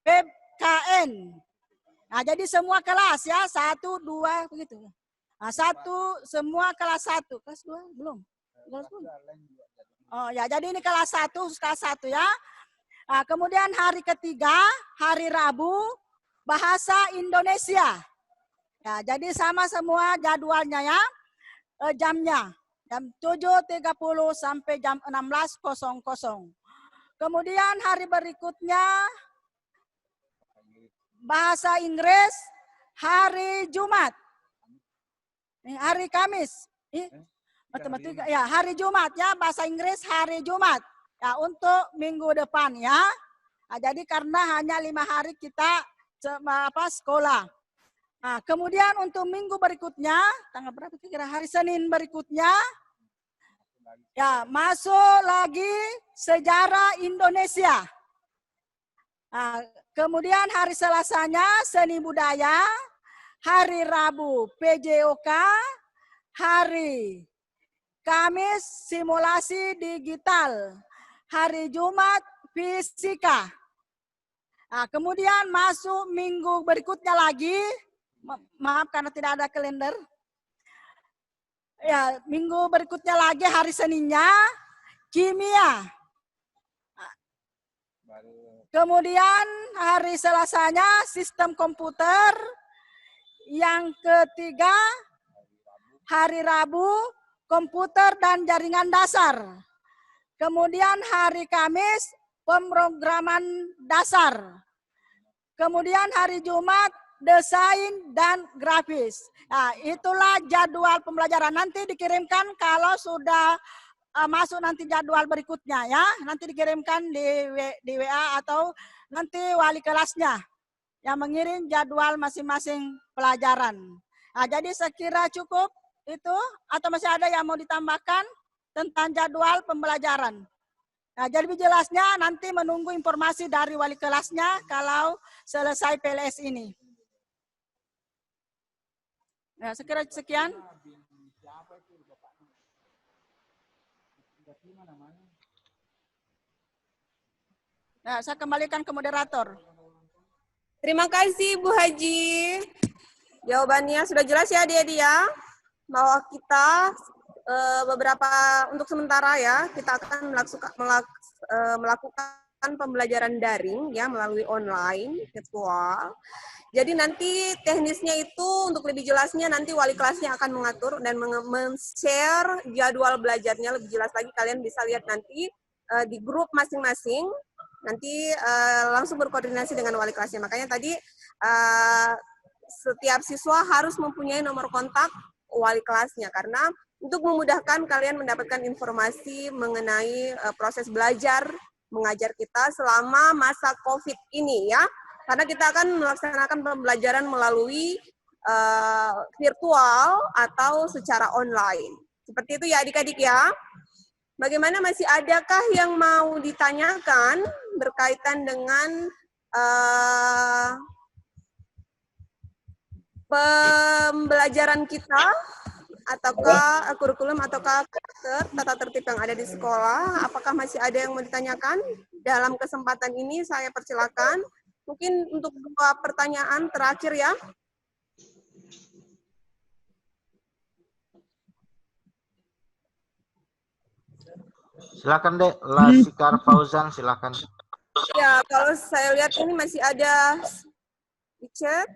PKN. Nah, jadi semua kelas ya, 1, 2, begitu. Nah, 1, semua kelas 1. Kelas 2 belum? Kelas 2. Oh ya, jadi ini kelas 1 ya. Nah, kemudian hari ketiga, hari Rabu, bahasa Indonesia. Ya, jadi sama semua jadwalnya ya, jamnya. Jam 7.30 sampai jam 16.00. Kemudian hari berikutnya, bahasa Inggris, hari Jumat. Hari Kamis. Matematika ya, hari Jumat ya, bahasa Inggris hari Jumat. Ya, untuk minggu depan ya. Nah, jadi karena hanya 5 hari kita sekolah. Nah, kemudian untuk minggu berikutnya, tanggal berapa kira hari Senin berikutnya, ya masuk lagi sejarah Indonesia. Nah, kemudian hari Selasanya seni budaya, hari Rabu PJOK, hari Kamis simulasi digital, hari Jumat fisika. Nah, kemudian masuk minggu berikutnya lagi, maaf karena tidak ada kalender. Ya, minggu berikutnya lagi hari Seninnya kimia. Kemudian hari Selasanya sistem komputer. Yang ketiga hari Rabu komputer dan jaringan dasar. Kemudian hari Kamis pemrograman dasar. Kemudian hari Jumat desain dan grafis. Nah, itulah jadwal pembelajaran. Nanti dikirimkan kalau sudah masuk nanti jadwal berikutnya ya. Nanti dikirimkan di WA atau nanti wali kelasnya yang mengirim jadwal masing-masing pelajaran. Nah, jadi sekira cukup itu atau masih ada yang mau ditambahkan tentang jadwal pembelajaran. Nah, jadi jelasnya nanti menunggu informasi dari wali kelasnya kalau selesai PLS ini. Nah, sekira sekian. Nah, saya kembalikan ke moderator. Terima kasih Bu Haji. Jawabannya sudah jelas ya dia bahwa kita beberapa untuk sementara ya kita akan melakukan pembelajaran daring ya melalui online virtual. Jadi nanti teknisnya itu untuk lebih jelasnya nanti wali kelasnya akan mengatur dan men-share jadwal belajarnya lebih jelas lagi. Kalian bisa lihat nanti di grup masing-masing. Nanti langsung berkoordinasi dengan wali kelasnya. Makanya tadi setiap siswa harus mempunyai nomor kontak wali kelasnya, karena untuk memudahkan kalian mendapatkan informasi mengenai proses belajar mengajar kita selama masa COVID ini ya. Karena kita akan melaksanakan pembelajaran melalui virtual atau secara online. Seperti itu ya adik-adik ya. Bagaimana, masih adakah yang mau ditanyakan berkaitan dengan pembelajaran kita, ataukah kurikulum, ataukah tata tertib yang ada di sekolah? Apakah masih ada yang mau ditanyakan? Dalam kesempatan ini saya persilakan. Mungkin untuk 2 pertanyaan terakhir ya. Silakan Dek, Lasikar Fauzan, silakan. Ya, kalau saya lihat ini masih ada di chat.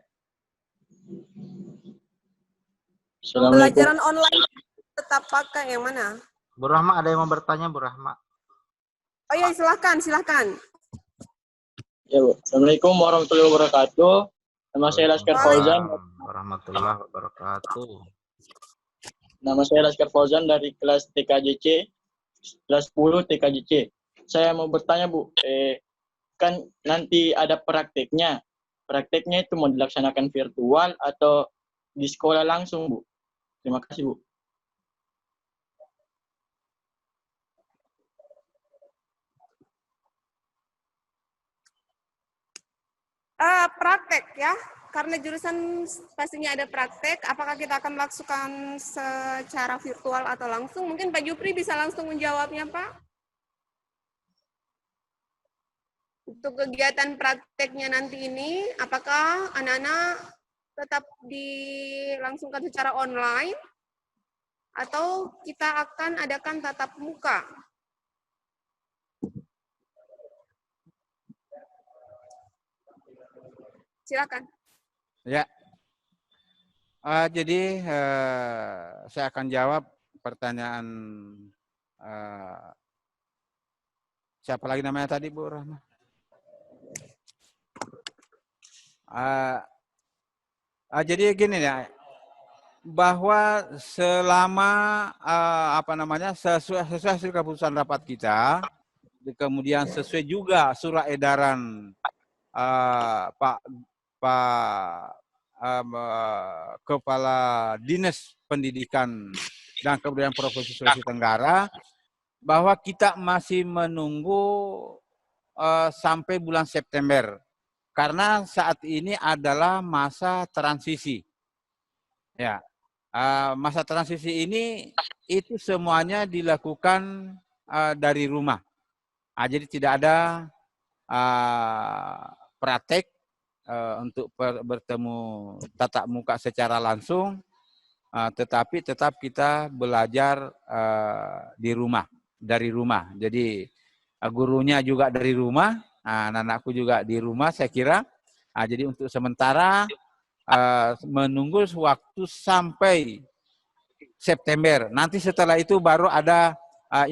Pembelajaran online tetap pakai yang mana? Bu Rahma, ada yang mau bertanya, Bu Rahma? Oh iya, silakan, silakan. Ya, Bu. Assalamualaikum warahmatullahi wabarakatuh. Nama saya Laskar Fauzan. Warahmatullahi wabarakatuh. Nama saya Laskar Fauzan dari kelas TKJC, kelas 10 TKJC. Saya mau bertanya, Bu, kan nanti ada prakteknya. Prakteknya itu mau dilaksanakan virtual atau di sekolah langsung, Bu? Terima kasih, Bu. Praktek ya, karena jurusan pastinya ada praktek. Apakah kita akan melakukan secara virtual atau langsung? Mungkin Pak Jupri bisa langsung menjawabnya, Pak. Untuk kegiatan prakteknya nanti ini, apakah anak-anak tetap dilangsungkan secara online atau kita akan adakan tatap muka? Silakan. Ya. Jadi saya akan jawab pertanyaan siapa lagi namanya tadi, Bu Rahma? Jadi gini ya, bahwa selama sesuai keputusan rapat kita, kemudian sesuai juga surat edaran Kepala Dinas Pendidikan dan Kebudayaan Provinsi Sulawesi Tenggara, bahwa kita masih menunggu sampai bulan September, karena saat ini adalah masa transisi. Ya, masa transisi ini itu semuanya dilakukan dari rumah. Jadi tidak ada praktek untuk bertemu tatap muka secara langsung, tetapi tetap kita belajar di rumah, dari rumah. Jadi gurunya juga dari rumah, anak-anakku juga di rumah, saya kira. Jadi untuk sementara menunggu waktu sampai September. Nanti setelah itu baru ada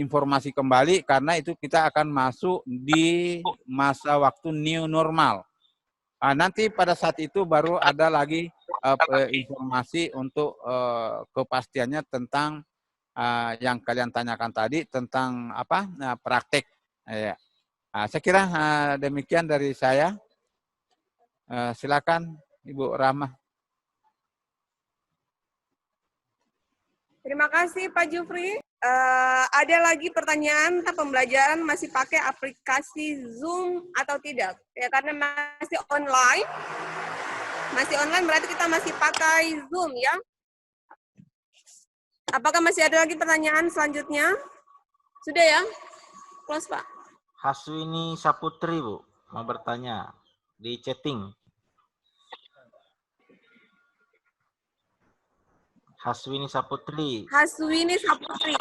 informasi kembali, karena itu kita akan masuk di masa waktu new normal. Nanti pada saat itu baru ada lagi informasi untuk kepastiannya tentang yang kalian tanyakan tadi, tentang apa praktek. Saya kira demikian dari saya. Silakan Ibu Rahma. Terima kasih Pak Jufri. Ada lagi pertanyaan tentang pembelajaran masih pakai aplikasi Zoom atau tidak? Ya, karena masih online. Masih online berarti kita masih pakai Zoom ya. Apakah masih ada lagi pertanyaan selanjutnya? Sudah ya? Close, Pak. Haswini Saputri, Bu, mau bertanya di chatting. Haswini Saputri. Haswini Saputri.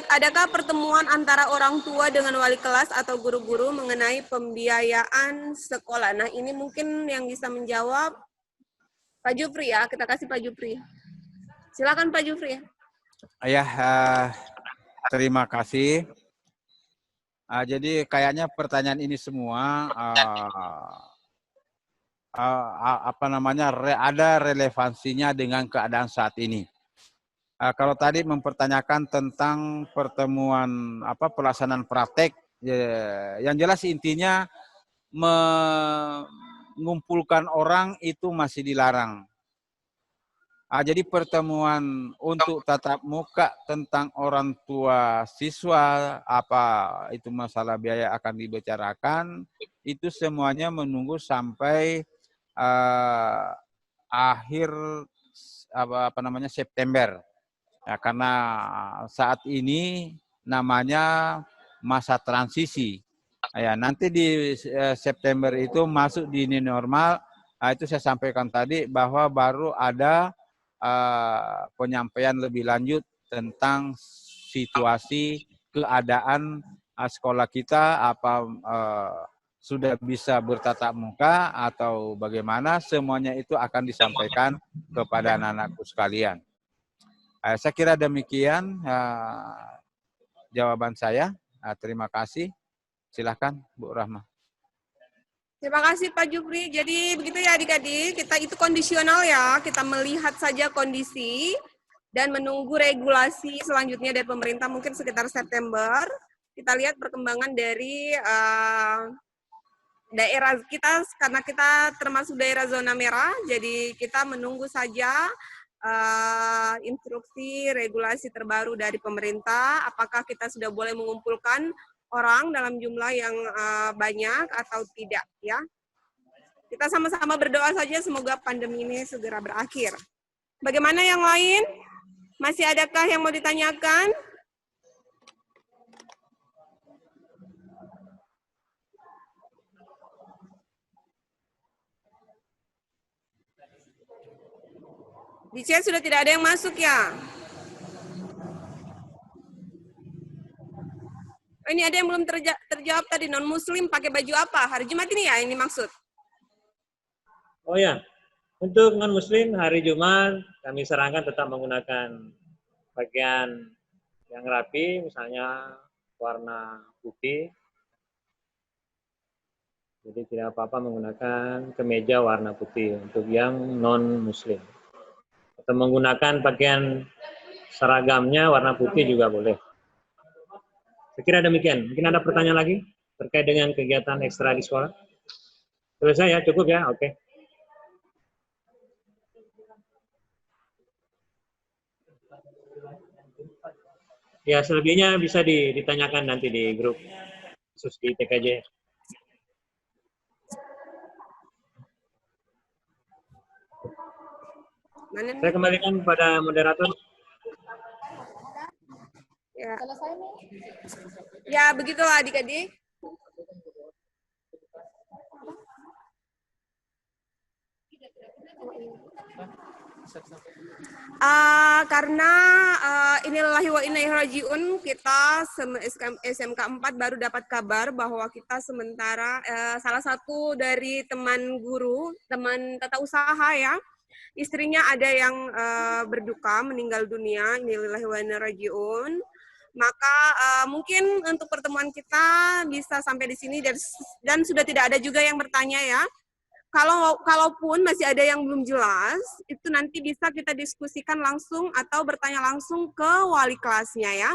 Adakah pertemuan antara orang tua dengan wali kelas atau guru-guru mengenai pembiayaan sekolah? Nah, ini mungkin yang bisa menjawab Pak Jufri ya. Kita kasih Pak Jufri. Silakan Pak Jufri. Ya, terima kasih. Jadi kayaknya pertanyaan ini semua ada relevansinya dengan keadaan saat ini. Kalau tadi mempertanyakan tentang pertemuan pelaksanaan praktek, yang jelas intinya mengumpulkan orang itu masih dilarang. Jadi pertemuan untuk tatap muka tentang orang tua siswa, apa itu masalah biaya akan dibicarakan, itu semuanya menunggu sampai akhir September. Ya, karena saat ini namanya masa transisi. Ya, nanti di September itu masuk di new normal. Itu saya sampaikan tadi bahwa baru ada penyampaian lebih lanjut tentang situasi keadaan sekolah kita, apa sudah bisa bertatap muka atau bagaimana, semuanya itu akan disampaikan kepada anak-anakku sekalian. Saya kira demikian jawaban saya. Terima kasih. Silakan Bu Rahma. Terima kasih Pak Jupri. Jadi begitu ya adik-adik, kita itu kondisional ya, kita melihat saja kondisi dan menunggu regulasi selanjutnya dari pemerintah mungkin sekitar September. Kita lihat perkembangan dari daerah kita, karena kita termasuk daerah zona merah, jadi kita menunggu saja instruksi regulasi terbaru dari pemerintah, apakah kita sudah boleh mengumpulkan orang dalam jumlah yang banyak atau tidak ya. Kita sama-sama berdoa saja semoga pandemi ini segera berakhir. Bagaimana yang lain? Masih adakah yang mau ditanyakan? Di chat sudah tidak ada yang masuk ya? Oh, ini ada yang belum terjawab tadi, non-muslim pakai baju apa? Hari Jumat ini ya ini maksud? Oh ya, untuk non-muslim hari Jumat kami sarankan tetap menggunakan pakaian yang rapi, misalnya warna putih. Jadi tidak apa-apa menggunakan kemeja warna putih untuk yang non-muslim. Atau menggunakan pakaian seragamnya warna putih juga boleh. Saya kira demikian. Mungkin ada pertanyaan lagi terkait dengan kegiatan ekstra di sekolah? Selesai ya, cukup ya? Oke. Ya, selebihnya bisa ditanyakan nanti di grup khusus di TKJ. Saya kembalikan kepada moderator. Ya, ya begitulah adik-adik. Karena inillahi wa inna ilaihi rajiun, kita SMK 4 baru dapat kabar bahwa kita sementara salah satu dari teman guru, teman tata usaha ya, istrinya ada yang berduka, meninggal dunia, inillahi wa inna ilaihi rajiun. Maka mungkin untuk pertemuan kita bisa sampai di sini dan sudah tidak ada juga yang bertanya ya. Kalaupun masih ada yang belum jelas, itu nanti bisa kita diskusikan langsung atau bertanya langsung ke wali kelasnya ya.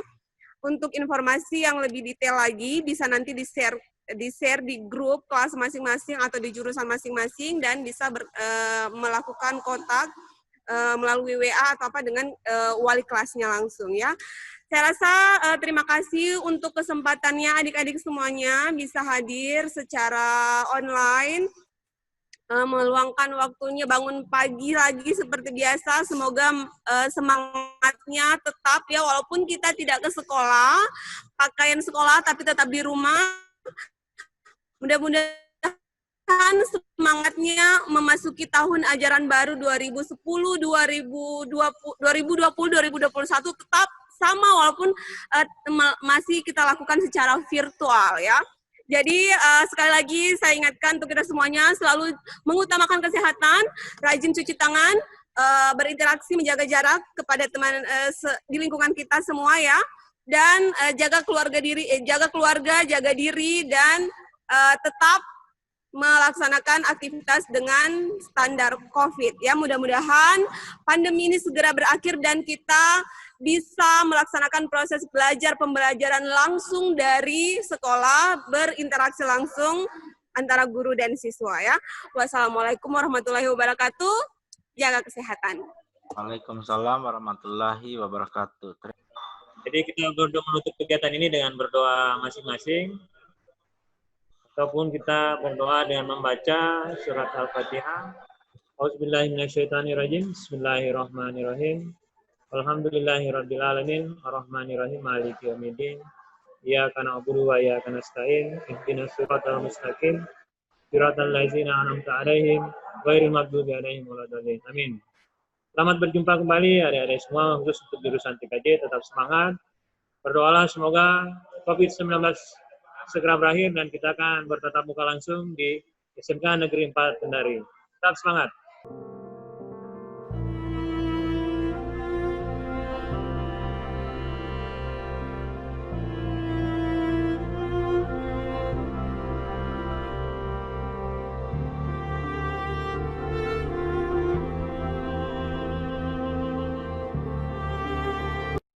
Untuk informasi yang lebih detail lagi bisa nanti di-share di grup kelas masing-masing atau di jurusan masing-masing dan bisa melakukan kontak melalui WA atau apa dengan wali kelasnya langsung ya. Saya rasa terima kasih untuk kesempatannya adik-adik semuanya bisa hadir secara online. Meluangkan waktunya bangun pagi lagi seperti biasa. Semoga semangatnya tetap ya, walaupun kita tidak ke sekolah, pakaian sekolah tapi tetap di rumah. Mudah-mudahan semangatnya memasuki tahun ajaran baru 2020-2021 tetap sama walaupun masih kita lakukan secara virtual ya. Jadi sekali lagi saya ingatkan untuk kita semuanya selalu mengutamakan kesehatan, rajin cuci tangan, berinteraksi, menjaga jarak kepada teman di lingkungan kita semua ya, dan jaga keluarga, jaga diri dan tetap melaksanakan aktivitas dengan standar COVID. Ya, mudah-mudahan pandemi ini segera berakhir dan kita bisa melaksanakan proses belajar pembelajaran langsung dari sekolah, berinteraksi langsung antara guru dan siswa ya. Wassalamualaikum warahmatullahi wabarakatuh. Jaga kesehatan. Waalaikumsalam warahmatullahi wabarakatuh. Jadi kita berdoa menutup kegiatan ini dengan berdoa masing-masing. Ataupun kita berdoa dengan membaca surat Al-Fatihah. Auzubillahiminasyaitonirrajim. Bismillahirrahmanirrahim. Alhamdulillahirabbil alamin, arrahmanirrahim, maliki yaumiddin. Iyyaka na'budu wa iyyaka nasta'in. Ihdinas siratal mustaqim. Siratal ladzina an'amta 'alaihim ghairil maghdubi 'alaihim waladdallin. Amin. Selamat berjumpa kembali adik-adik semua, khusus untuk jurusan TKJ. Tetap semangat. Berdoalah semoga COVID-19 segera berakhir dan kita akan bertatap muka langsung di SMK Negeri 4 Kendari. Tetap semangat.